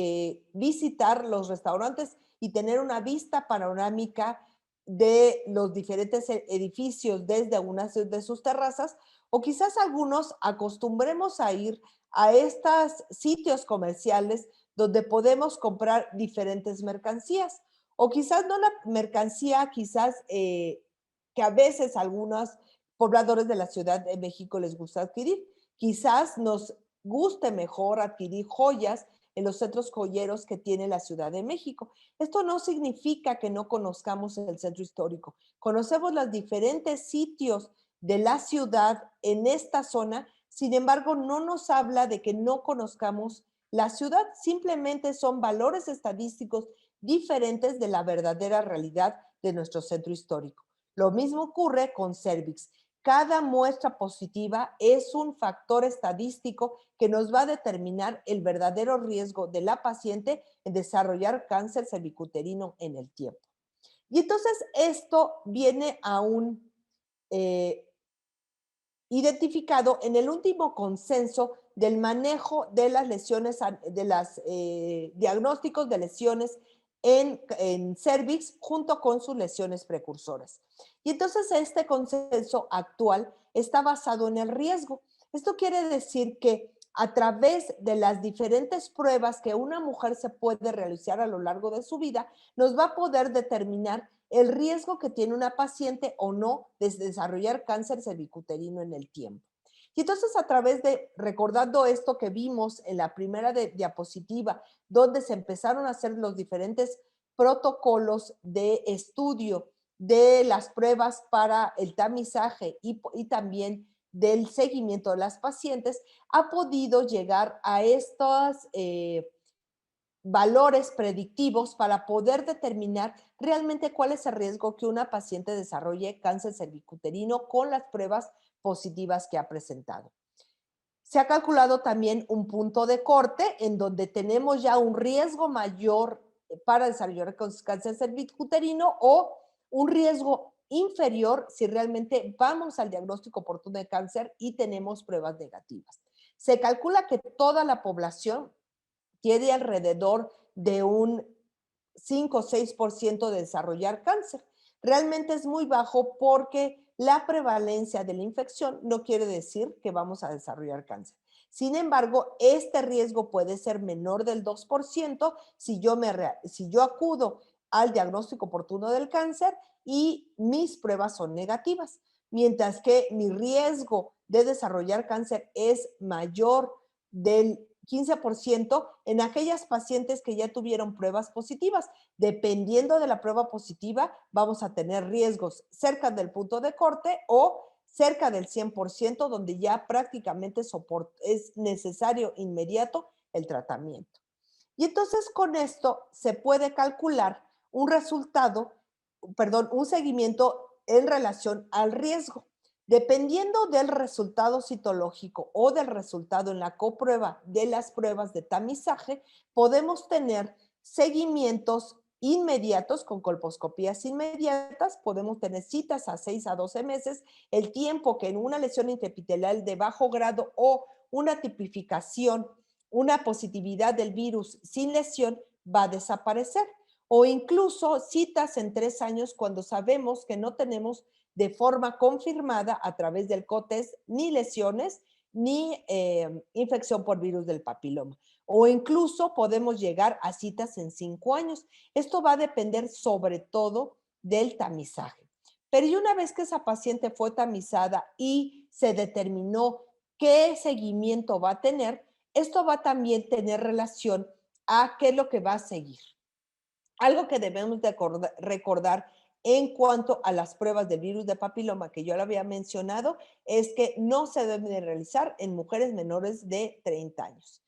S2: visitar los restaurantes y tener una vista panorámica de los diferentes edificios desde una de sus terrazas, o quizás algunos acostumbremos a ir a estos sitios comerciales donde podemos comprar diferentes mercancías, o quizás no la mercancía, quizás que a veces algunos pobladores de la Ciudad de México les gusta adquirir. Quizás nos guste mejor adquirir joyas en los centros joyeros que tiene la Ciudad de México. Esto no significa que no conozcamos el centro histórico. Conocemos los diferentes sitios de la ciudad en esta zona, sin embargo, no nos habla de que no conozcamos la ciudad, simplemente son valores estadísticos diferentes de la verdadera realidad de nuestro centro histórico. Lo mismo ocurre con Cervix. Cada muestra positiva es un factor estadístico que nos va a determinar el verdadero riesgo de la paciente en desarrollar cáncer cervicuterino en el tiempo. Y entonces esto viene aún identificado en el último consenso del manejo de las lesiones, de los diagnósticos de lesiones en cervix junto con sus lesiones precursoras. Y entonces este consenso actual está basado en el riesgo. Esto quiere decir que a través de las diferentes pruebas que una mujer se puede realizar a lo largo de su vida, nos va a poder determinar el riesgo que tiene una paciente o no de desarrollar cáncer cervicuterino en el tiempo. Y entonces a través de, recordando esto que vimos en la primera diapositiva, donde se empezaron a hacer los diferentes protocolos de estudio de las pruebas para el tamizaje y también del seguimiento de las pacientes, ha podido llegar a estos valores predictivos para poder determinar realmente cuál es el riesgo que una paciente desarrolle cáncer cervicuterino con las pruebas positivas que ha presentado. Se ha calculado también un punto de corte en donde tenemos ya un riesgo mayor para desarrollar cáncer cervicuterino o un riesgo inferior si realmente vamos al diagnóstico oportuno de cáncer y tenemos pruebas negativas. Se calcula que toda la población tiene alrededor de un 5 o 6% de desarrollar cáncer. Realmente es muy bajo porque la prevalencia de la infección no quiere decir que vamos a desarrollar cáncer. Sin embargo, este riesgo puede ser menor del 2% si yo acudo al diagnóstico oportuno del cáncer y mis pruebas son negativas, mientras que mi riesgo de desarrollar cáncer es mayor del 15% en aquellas pacientes que ya tuvieron pruebas positivas. Dependiendo de la prueba positiva, vamos a tener riesgos cerca del punto de corte o cerca del 100%, donde ya prácticamente es necesario inmediato el tratamiento. Y entonces con esto se puede calcular un resultado, perdón, un seguimiento en relación al riesgo. Dependiendo del resultado citológico o del resultado en la coprueba de las pruebas de tamizaje, podemos tener seguimientos inmediatos con colposcopías inmediatas, podemos tener citas a 6 a 12 meses, el tiempo que en una lesión intraepitelial de bajo grado o una tipificación, una positividad del virus sin lesión va a desaparecer, o incluso citas en 3 años cuando sabemos que no tenemos de forma confirmada a través del COTES ni lesiones ni infección por virus del papiloma. o incluso podemos llegar a citas en 5 años. Esto va a depender sobre todo del tamizaje. Pero y una vez que esa paciente fue tamizada y se determinó qué seguimiento va a tener, esto va a también tener relación a qué es lo que va a seguir. Algo que debemos de recordar en cuanto a las pruebas del virus de papiloma que yo le había mencionado es que no se deben de realizar en mujeres menores de 30 años.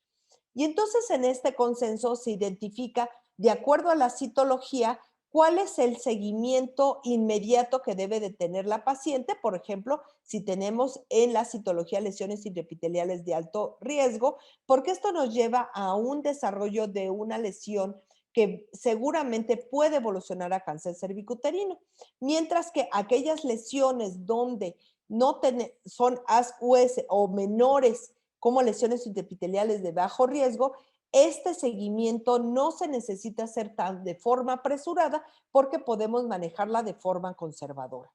S2: Y entonces en este consenso se identifica, de acuerdo a la citología, cuál es el seguimiento inmediato que debe de tener la paciente. Por ejemplo, si tenemos en la citología lesiones intraepiteliales de alto riesgo, porque esto nos lleva a un desarrollo de una lesión que seguramente puede evolucionar a cáncer cervicuterino, mientras que aquellas lesiones donde no son ASUS o menores como lesiones intraepiteliales de bajo riesgo, este seguimiento no se necesita hacer de forma apresurada porque podemos manejarla de forma conservadora.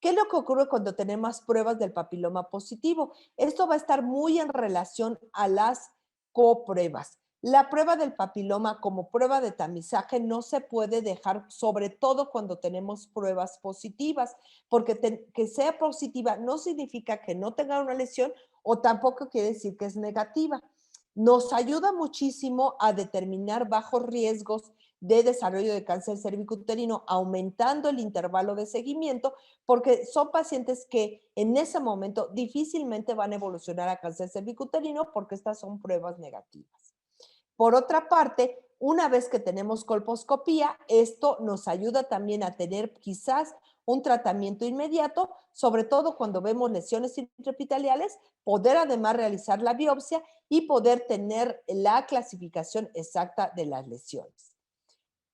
S2: ¿Qué es lo que ocurre cuando tenemos pruebas del papiloma positivo? Esto va a estar muy en relación a las copruebas. La prueba del papiloma como prueba de tamizaje no se puede dejar, sobre todo cuando tenemos pruebas positivas, porque que sea positiva no significa que no tenga una lesión o tampoco quiere decir que es negativa. Nos ayuda muchísimo a determinar bajos riesgos de desarrollo de cáncer cervicuterino, aumentando el intervalo de seguimiento, porque son pacientes que en ese momento difícilmente van a evolucionar a cáncer cervicuterino porque estas son pruebas negativas. Por otra parte, una vez que tenemos colposcopía, esto nos ayuda también a tener quizás un tratamiento inmediato, sobre todo cuando vemos lesiones intraepiteliales, poder además realizar la biopsia y poder tener la clasificación exacta de las lesiones.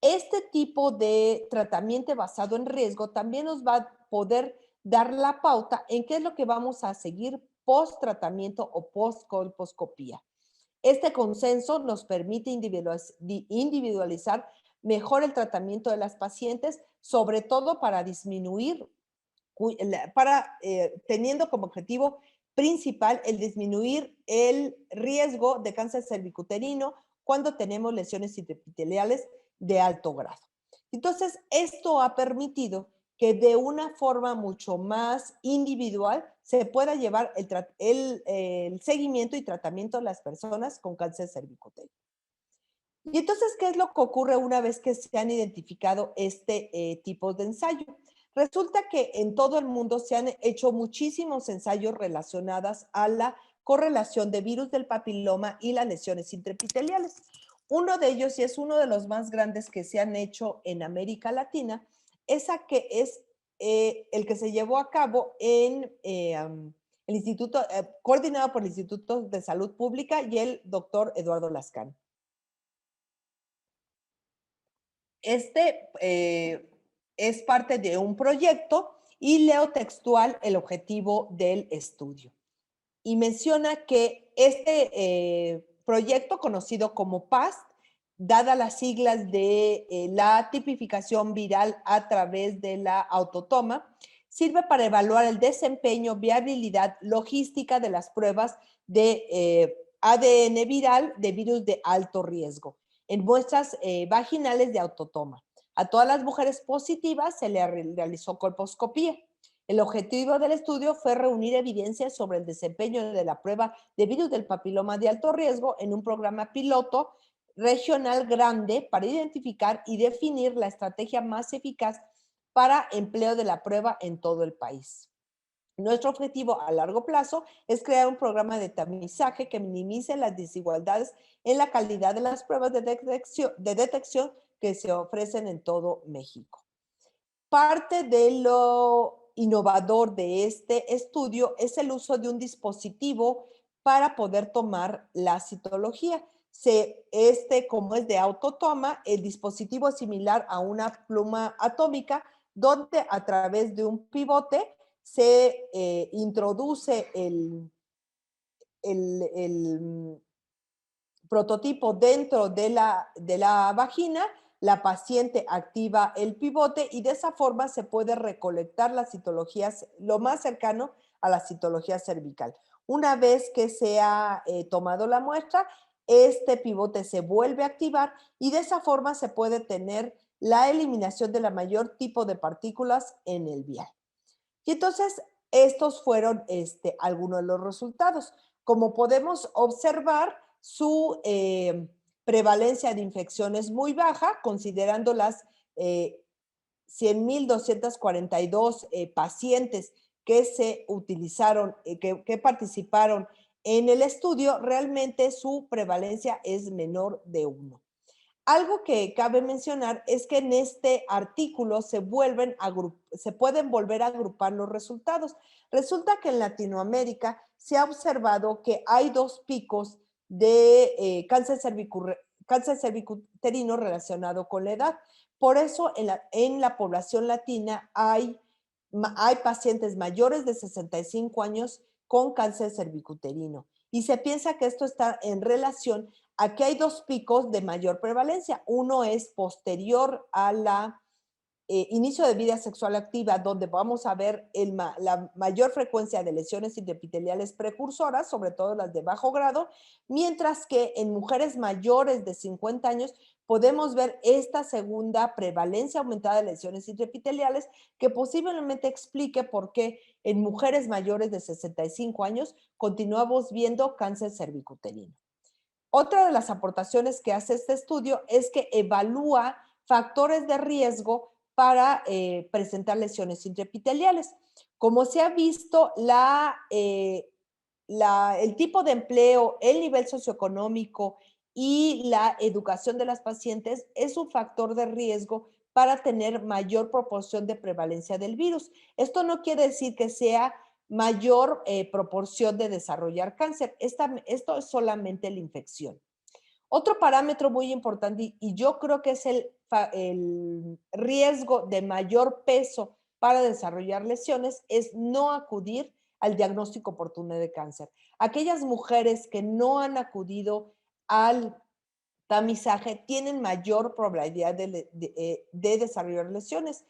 S2: Este tipo de tratamiento basado en riesgo también nos va a poder dar la pauta en qué es lo que vamos a seguir post tratamiento o post colposcopía. Este consenso nos permite individualizar mejor el tratamiento de las pacientes, sobre todo para disminuir, teniendo como objetivo principal el disminuir el riesgo de cáncer cervicuterino cuando tenemos lesiones intraepiteliales de alto grado. Entonces, esto ha permitido que de una forma mucho más individual se pueda llevar el seguimiento y tratamiento de las personas con cáncer cervicuterino. Y entonces, ¿qué es lo que ocurre una vez que se han identificado este tipo de ensayo? Resulta que en todo el mundo se han hecho muchísimos ensayos relacionados a la correlación de virus del papiloma y las lesiones intraepiteliales. Uno de ellos, y es uno de los más grandes que se han hecho en América Latina, es el que se llevó a cabo en el instituto, coordinado por el Instituto de Salud Pública y el doctor Eduardo Lascano. Es parte de un proyecto y leo textual el objetivo del estudio. Y menciona que este proyecto, conocido como PAST, dada las siglas de la tipificación viral a través de la autotoma, sirve para evaluar el desempeño, viabilidad, logística de las pruebas de ADN viral de virus de alto riesgo en muestras vaginales de autotoma. A todas las mujeres positivas se le realizó colposcopía. El objetivo del estudio fue reunir evidencias sobre el desempeño de la prueba de virus del papiloma de alto riesgo en un programa piloto regional grande para identificar y definir la estrategia más eficaz para empleo de la prueba en todo el país. Nuestro objetivo a largo plazo es crear un programa de tamizaje que minimice las desigualdades en la calidad de las pruebas de detección que se ofrecen en todo México. Parte de lo innovador de este estudio es el uso de un dispositivo para poder tomar la citología. Como es de autotoma, el dispositivo es similar a una pluma atómica donde a través de un pivote se introduce el prototipo dentro de la vagina, la paciente activa el pivote y de esa forma se puede recolectar las citologías lo más cercano a la citología cervical. Una vez que se ha tomado la muestra, este pivote se vuelve a activar y de esa forma se puede tener la eliminación de la mayor tipo de partículas en el vial. Y entonces, estos fueron algunos de los resultados. Como podemos observar, su prevalencia de infección es muy baja, considerando las 100.242 pacientes que se utilizaron, que participaron en el estudio, realmente su prevalencia es menor de 1. Algo que cabe mencionar es que en este artículo se pueden volver a agrupar los resultados. Resulta que en Latinoamérica se ha observado que hay 2 picos de cáncer cervicuterino relacionado con la edad. Por eso en la población latina hay pacientes mayores de 65 años con cáncer cervicuterino. Y se piensa que esto está en relación a que hay 2 picos de mayor prevalencia. Uno es posterior a la inicio de vida sexual activa, donde vamos a ver la mayor frecuencia de lesiones intraepiteliales precursoras, sobre todo las de bajo grado, mientras que en mujeres mayores de 50 años podemos ver esta segunda prevalencia aumentada de lesiones intraepiteliales que posiblemente explique por qué en mujeres mayores de 65 años continuamos viendo cáncer cervicuterino. Otra de las aportaciones que hace este estudio es que evalúa factores de riesgo para presentar lesiones intraepiteliales. Como se ha visto, el tipo de empleo, el nivel socioeconómico y la educación de las pacientes es un factor de riesgo para tener mayor proporción de prevalencia del virus. Esto no quiere decir que sea mayor proporción de desarrollar cáncer. Esto es solamente la infección. Otro parámetro muy importante, y yo creo que es el riesgo de mayor peso para desarrollar lesiones, es no acudir al diagnóstico oportuno de cáncer. Aquellas mujeres que no han acudido al tamizaje tienen mayor probabilidad de desarrollar lesiones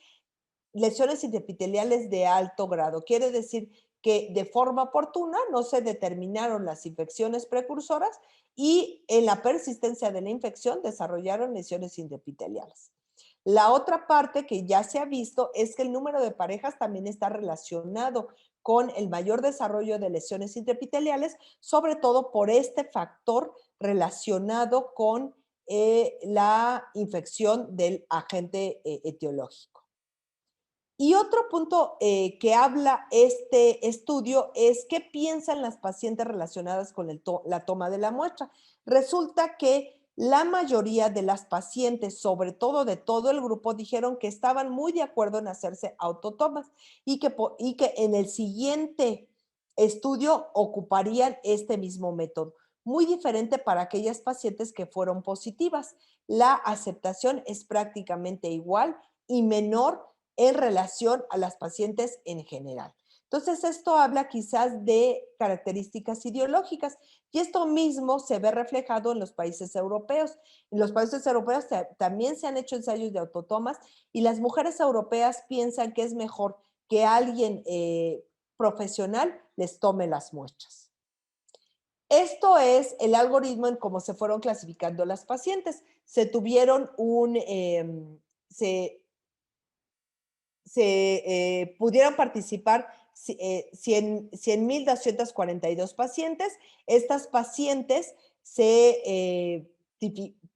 S2: intraepiteliales de alto grado. Quiere decir que de forma oportuna no se determinaron las infecciones precursoras y en la persistencia de la infección desarrollaron lesiones intraepiteliales. La otra parte que ya se ha visto es que el número de parejas también está relacionado con el mayor desarrollo de lesiones intraepiteliales, sobre todo por este factor relacionado con la infección del agente etiológico. Y otro punto que habla este estudio es qué piensan las pacientes relacionadas con la toma de la muestra. Resulta que la mayoría de las pacientes, sobre todo de todo el grupo, dijeron que estaban muy de acuerdo en hacerse autotomas y que en el siguiente estudio ocuparían este mismo método. Muy diferente para aquellas pacientes que fueron positivas. La aceptación es prácticamente igual y menor en relación a las pacientes en general. Entonces, esto habla quizás de características ideológicas y esto mismo se ve reflejado en los países europeos. En los países europeos también se han hecho ensayos de autotomas y las mujeres europeas piensan que es mejor que alguien profesional les tome las muestras. Esto es el algoritmo en cómo se fueron clasificando las pacientes. Se tuvieron pudieron participar 100.242 pacientes. Estas pacientes se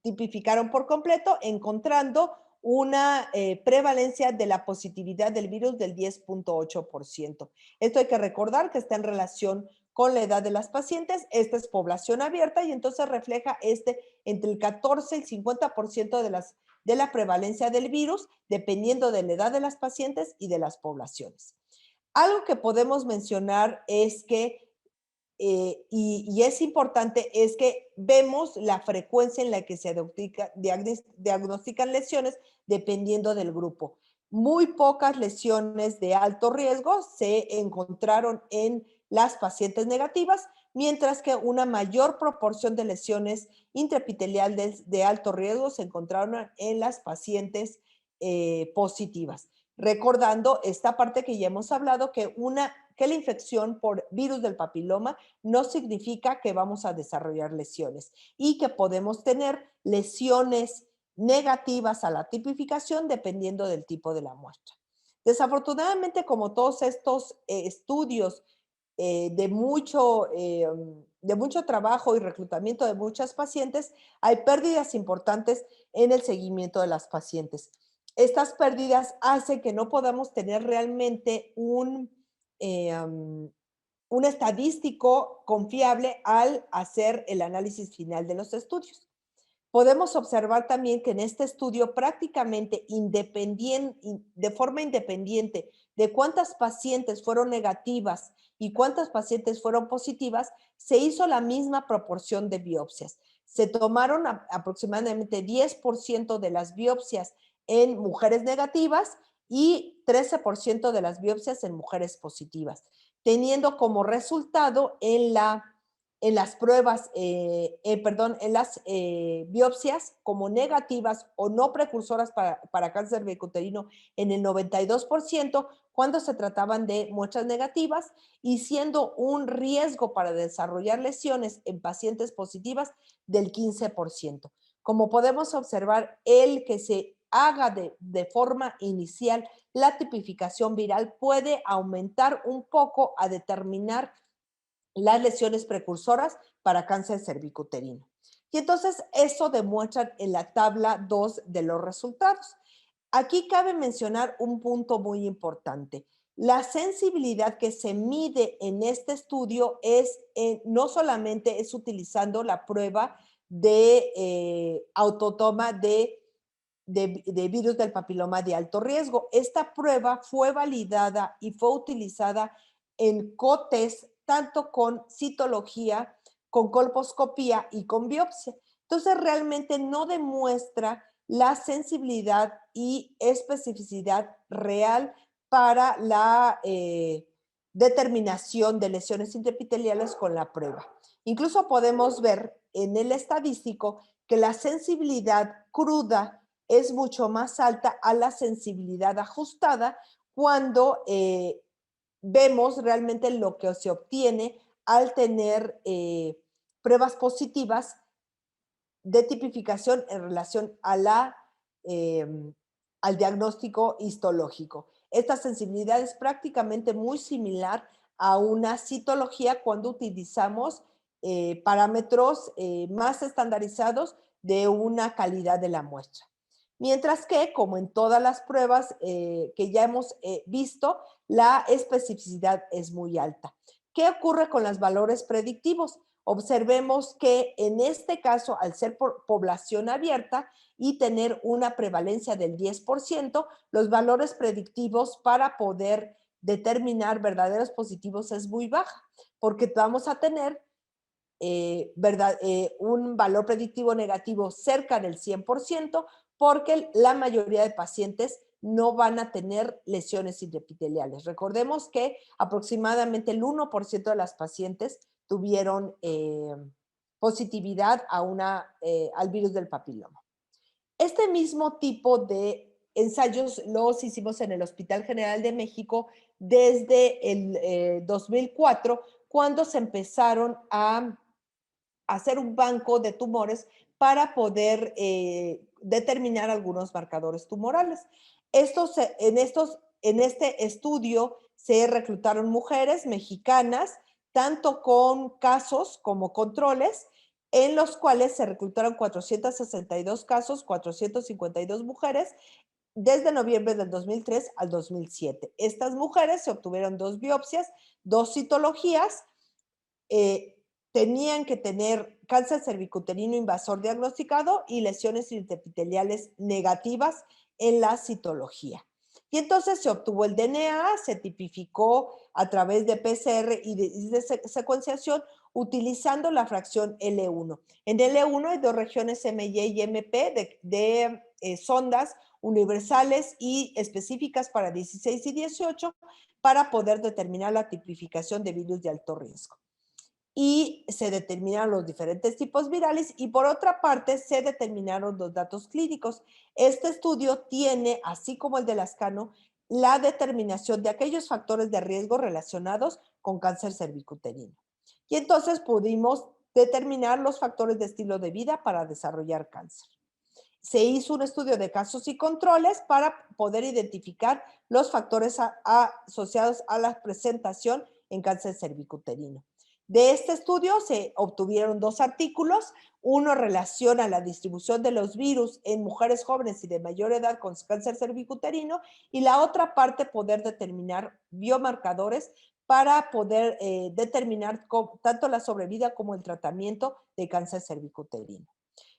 S2: tipificaron por completo, encontrando una prevalencia de la positividad del virus del 10.8%. Esto hay que recordar que está en relación con la edad de las pacientes. Esta es población abierta y entonces refleja entre el 14 y el 50% de la prevalencia del virus, dependiendo de la edad de las pacientes y de las poblaciones. Algo que podemos mencionar es que, y es importante, es que vemos la frecuencia en la que se diagnostican lesiones dependiendo del grupo. Muy pocas lesiones de alto riesgo se encontraron en las pacientes negativas, mientras que una mayor proporción de lesiones intraepiteliales de alto riesgo se encontraron en las pacientes positivas. Recordando esta parte que ya hemos hablado, que que la infección por virus del papiloma no significa que vamos a desarrollar lesiones y que podemos tener lesiones negativas a la tipificación dependiendo del tipo de la muestra. Desafortunadamente, como todos estos estudios de mucho trabajo y reclutamiento de muchas pacientes, hay pérdidas importantes en el seguimiento de las pacientes. Estas pérdidas hacen que no podamos tener realmente un estadístico confiable al hacer el análisis final de los estudios. Podemos observar también que en este estudio prácticamente de forma independiente de cuántas pacientes fueron negativas y cuántas pacientes fueron positivas, se hizo la misma proporción de biopsias. Se tomaron aproximadamente 10% de las biopsias en mujeres negativas y 13% de las biopsias en mujeres positivas, teniendo como resultado en las pruebas, en las biopsias como negativas o no precursoras para cáncer cervicuterino en el 92% cuando se trataban de muestras negativas y siendo un riesgo para desarrollar lesiones en pacientes positivas del 15%. Como podemos observar, el que se haga de forma inicial la tipificación viral puede aumentar un poco a determinar las lesiones precursoras para cáncer cervicuterino. Y entonces eso demuestran en la tabla 2 de los resultados. Aquí cabe mencionar un punto muy importante. La sensibilidad que se mide en este estudio no solamente es utilizando la prueba de autotoma de virus del papiloma de alto riesgo. Esta prueba fue validada y fue utilizada en COTES tanto con citología, con colposcopía y con biopsia. Entonces realmente no demuestra la sensibilidad y especificidad real para la determinación de lesiones intraepiteliales con la prueba. Incluso podemos ver en el estadístico que la sensibilidad cruda es mucho más alta a la sensibilidad ajustada cuando vemos realmente lo que se obtiene al tener pruebas positivas de tipificación en relación a al diagnóstico histológico. Esta sensibilidad es prácticamente muy similar a una citología cuando utilizamos parámetros más estandarizados de una calidad de la muestra. Mientras que, como en todas las pruebas que ya hemos visto, la especificidad es muy alta. ¿Qué ocurre con los valores predictivos? Observemos que en este caso, al ser por población abierta y tener una prevalencia del 10%, los valores predictivos para poder determinar verdaderos positivos es muy baja, porque vamos a tener un valor predictivo negativo cerca del 100%, porque la mayoría de pacientes no van a tener lesiones intraepiteliales. Recordemos que aproximadamente el 1% de las pacientes tuvieron positividad al virus del papiloma. Este mismo tipo de ensayos los hicimos en el Hospital General de México desde el 2004, cuando se empezaron a hacer un banco de tumores para poder determinar algunos marcadores tumorales. En este estudio se reclutaron mujeres mexicanas, tanto con casos como controles, en los cuales se reclutaron 462 casos, 452 mujeres, desde noviembre del 2003 al 2007. Estas mujeres se obtuvieron 2 biopsias, 2 citologías, tenían que tener cáncer cervicuterino invasor diagnosticado y lesiones intraepiteliales negativas en la citología. Y entonces se obtuvo el DNA, se tipificó a través de PCR y de secuenciación utilizando la fracción L1. En L1 hay 2 regiones MY y MP de sondas universales y específicas para 16 y 18 para poder determinar la tipificación de virus de alto riesgo. Y se determinaron los diferentes tipos virales y por otra parte se determinaron los datos clínicos. Este estudio tiene, así como el de Lascano, la determinación de aquellos factores de riesgo relacionados con cáncer cervicuterino. Y entonces pudimos determinar los factores de estilo de vida para desarrollar cáncer. Se hizo un estudio de casos y controles para poder identificar los factores asociados a la presentación en cáncer cervicuterino. De este estudio se obtuvieron 2 artículos. Uno relaciona la distribución de los virus en mujeres jóvenes y de mayor edad con cáncer cervicuterino, y la otra parte poder determinar biomarcadores para poder determinar tanto la sobrevida como el tratamiento de cáncer cervicuterino.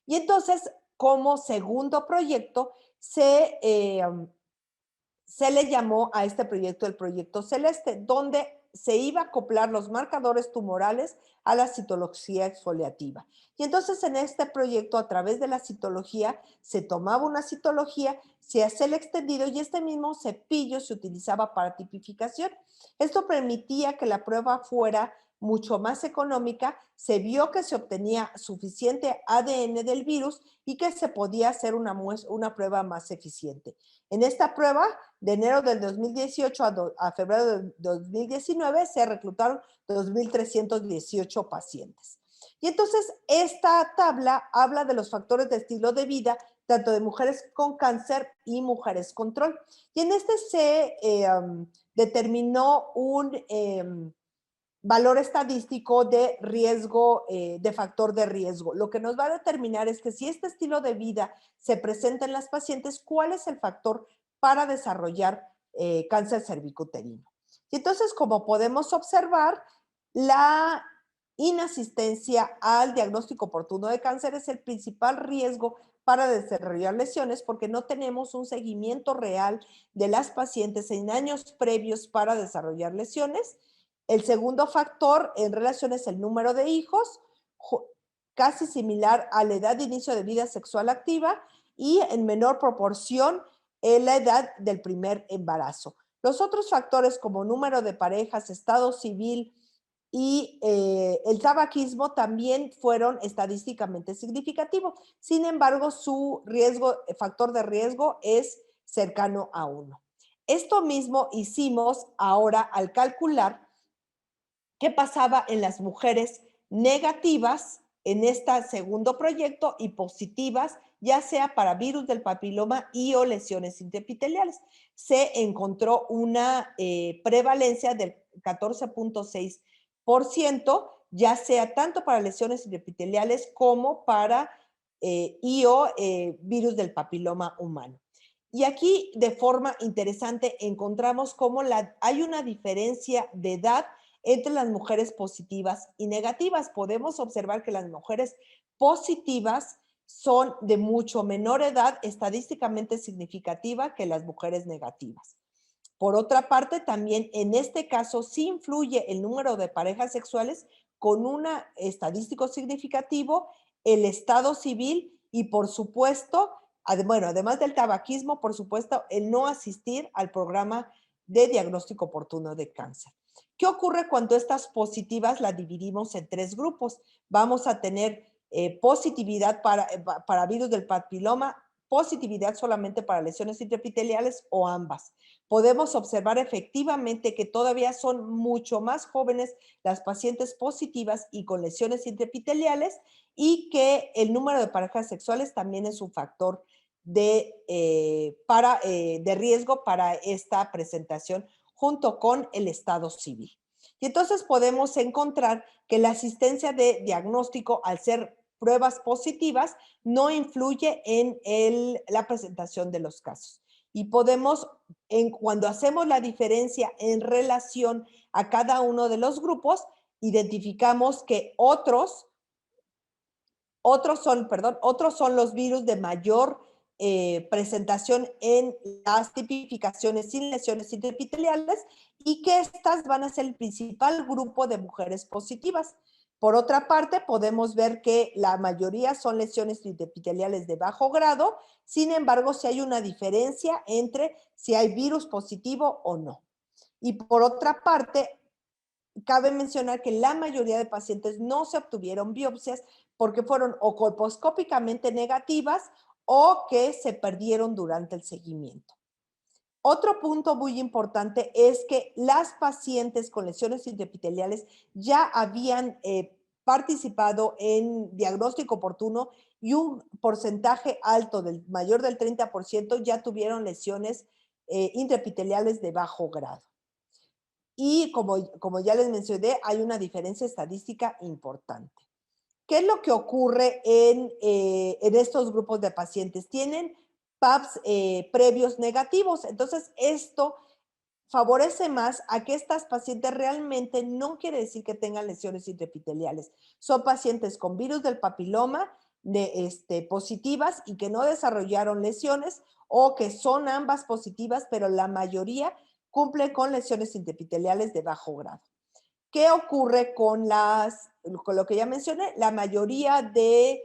S2: Y entonces, como segundo proyecto, se le llamó a este proyecto el Proyecto Celeste, donde se iba a acoplar los marcadores tumorales a la citología exfoliativa. Y entonces en este proyecto, a través de la citología, se tomaba una citología, se hacía el extendido y este mismo cepillo se utilizaba para tipificación. Esto permitía que la prueba fuera mucho más económica. Se vio que se obtenía suficiente ADN del virus y que se podía hacer una prueba más eficiente. En esta prueba, de enero del 2018 a febrero del 2019, se reclutaron 2.318 pacientes. Y entonces, esta tabla habla de los factores de estilo de vida, tanto de mujeres con cáncer y mujeres control. Y en este se determinó un valor estadístico de riesgo, de factor de riesgo. Lo que nos va a determinar es que si este estilo de vida se presenta en las pacientes, ¿cuál es el factor para desarrollar cáncer cervicuterino? Y entonces, como podemos observar, la inasistencia al diagnóstico oportuno de cáncer es el principal riesgo para desarrollar lesiones porque no tenemos un seguimiento real de las pacientes en años previos para desarrollar lesiones. El segundo factor en relación es el número de hijos, casi similar a la edad de inicio de vida sexual activa y en menor proporción en la edad del primer embarazo. Los otros factores como número de parejas, estado civil y el tabaquismo también fueron estadísticamente significativos. Sin embargo, su factor de riesgo es cercano a 1. Esto mismo hicimos ahora al calcular qué pasaba en las mujeres negativas en este segundo proyecto y positivas, ya sea para virus del papiloma y o lesiones intraepiteliales. Se encontró una prevalencia del 14.6%, ya sea tanto para lesiones intraepiteliales como para virus del papiloma humano. Y aquí, de forma interesante, encontramos cómo hay una diferencia de edad entre las mujeres positivas y negativas. Podemos observar que las mujeres positivas son de mucho menor edad estadísticamente significativa que las mujeres negativas. Por otra parte, también en este caso sí influye el número de parejas sexuales con un estadístico significativo, el estado civil y, por supuesto, además del tabaquismo, por supuesto, el no asistir al programa de diagnóstico oportuno de cáncer. ¿Qué ocurre cuando estas positivas las dividimos en 3 grupos? Vamos a tener positividad para virus del papiloma, positividad solamente para lesiones intraepiteliales o ambas. Podemos observar efectivamente que todavía son mucho más jóvenes las pacientes positivas y con lesiones intraepiteliales y que el número de parejas sexuales también es un factor de riesgo para esta presentación junto con el estado civil. Y entonces podemos encontrar que la asistencia de diagnóstico, al ser pruebas positivas, no influye en la presentación de los casos. Y podemos, cuando hacemos la diferencia en relación a cada uno de los grupos, identificamos que otros son los virus de mayor presentación en las tipificaciones sin lesiones intraepiteliales y que estas van a ser el principal grupo de mujeres positivas. Por otra parte, podemos ver que la mayoría son lesiones intraepiteliales de bajo grado, sin embargo, si hay una diferencia entre si hay virus positivo o no. Y por otra parte, cabe mencionar que la mayoría de pacientes no se obtuvieron biopsias porque fueron o colposcópicamente negativas o que se perdieron durante el seguimiento. Otro punto muy importante es que las pacientes con lesiones intraepiteliales ya habían participado en diagnóstico oportuno y un porcentaje alto, mayor del 30%, ya tuvieron lesiones intraepiteliales de bajo grado. Y como ya les mencioné, hay una diferencia estadística importante. ¿Qué es lo que ocurre en estos grupos de pacientes? Tienen PAPs previos negativos. Entonces, esto favorece más a que estas pacientes realmente no quiere decir que tengan lesiones intraepiteliales. Son pacientes con virus del papiloma positivas y que no desarrollaron lesiones o que son ambas positivas, pero la mayoría cumplen con lesiones intraepiteliales de bajo grado. ¿Qué ocurre con lo que ya mencioné? La mayoría de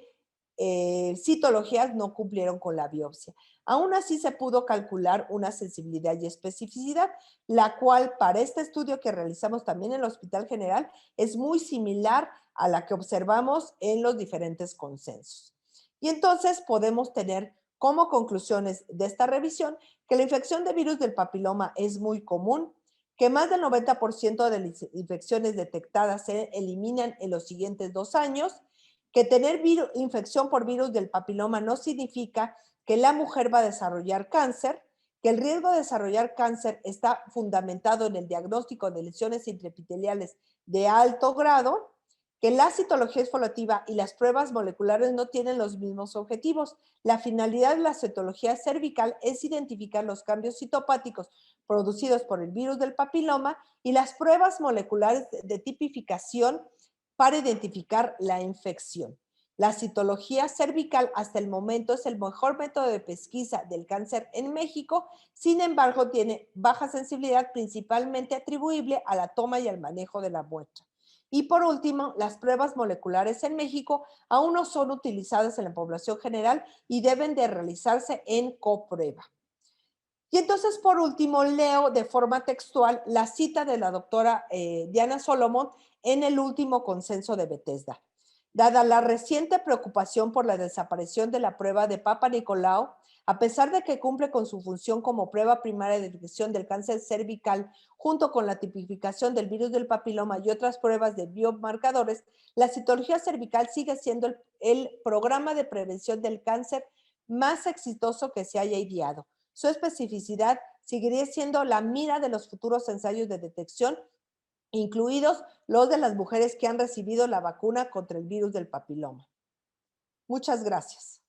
S2: citologías no cumplieron con la biopsia. Aún así se pudo calcular una sensibilidad y especificidad, la cual para este estudio que realizamos también en el Hospital General es muy similar a la que observamos en los diferentes consensos. Y entonces podemos tener como conclusiones de esta revisión que la infección de virus del papiloma es muy común, que más del 90% de las infecciones detectadas se eliminan en los siguientes 2 años, que tener infección por virus del papiloma no significa que la mujer va a desarrollar cáncer, que el riesgo de desarrollar cáncer está fundamentado en el diagnóstico de lesiones intraepiteliales de alto grado, que la citología exfoliativa y las pruebas moleculares no tienen los mismos objetivos. La finalidad de la citología cervical es identificar los cambios citopáticos producidos por el virus del papiloma y las pruebas moleculares de tipificación para identificar la infección. La citología cervical hasta el momento es el mejor método de pesquisa del cáncer en México, sin embargo tiene baja sensibilidad principalmente atribuible a la toma y al manejo de la muestra. Y por último, las pruebas moleculares en México aún no son utilizadas en la población general y deben de realizarse en coprueba. Y entonces, por último, leo de forma textual la cita de la doctora Diana Solomon en el último consenso de Bethesda. Dada la reciente preocupación por la desaparición de la prueba de Papa Nicolau, a pesar de que cumple con su función como prueba primaria de detección del cáncer cervical, junto con la tipificación del virus del papiloma y otras pruebas de biomarcadores, la citología cervical sigue siendo el programa de prevención del cáncer más exitoso que se haya ideado. Su especificidad seguiría siendo la mira de los futuros ensayos de detección, incluidos los de las mujeres que han recibido la vacuna contra el virus del papiloma. Muchas gracias.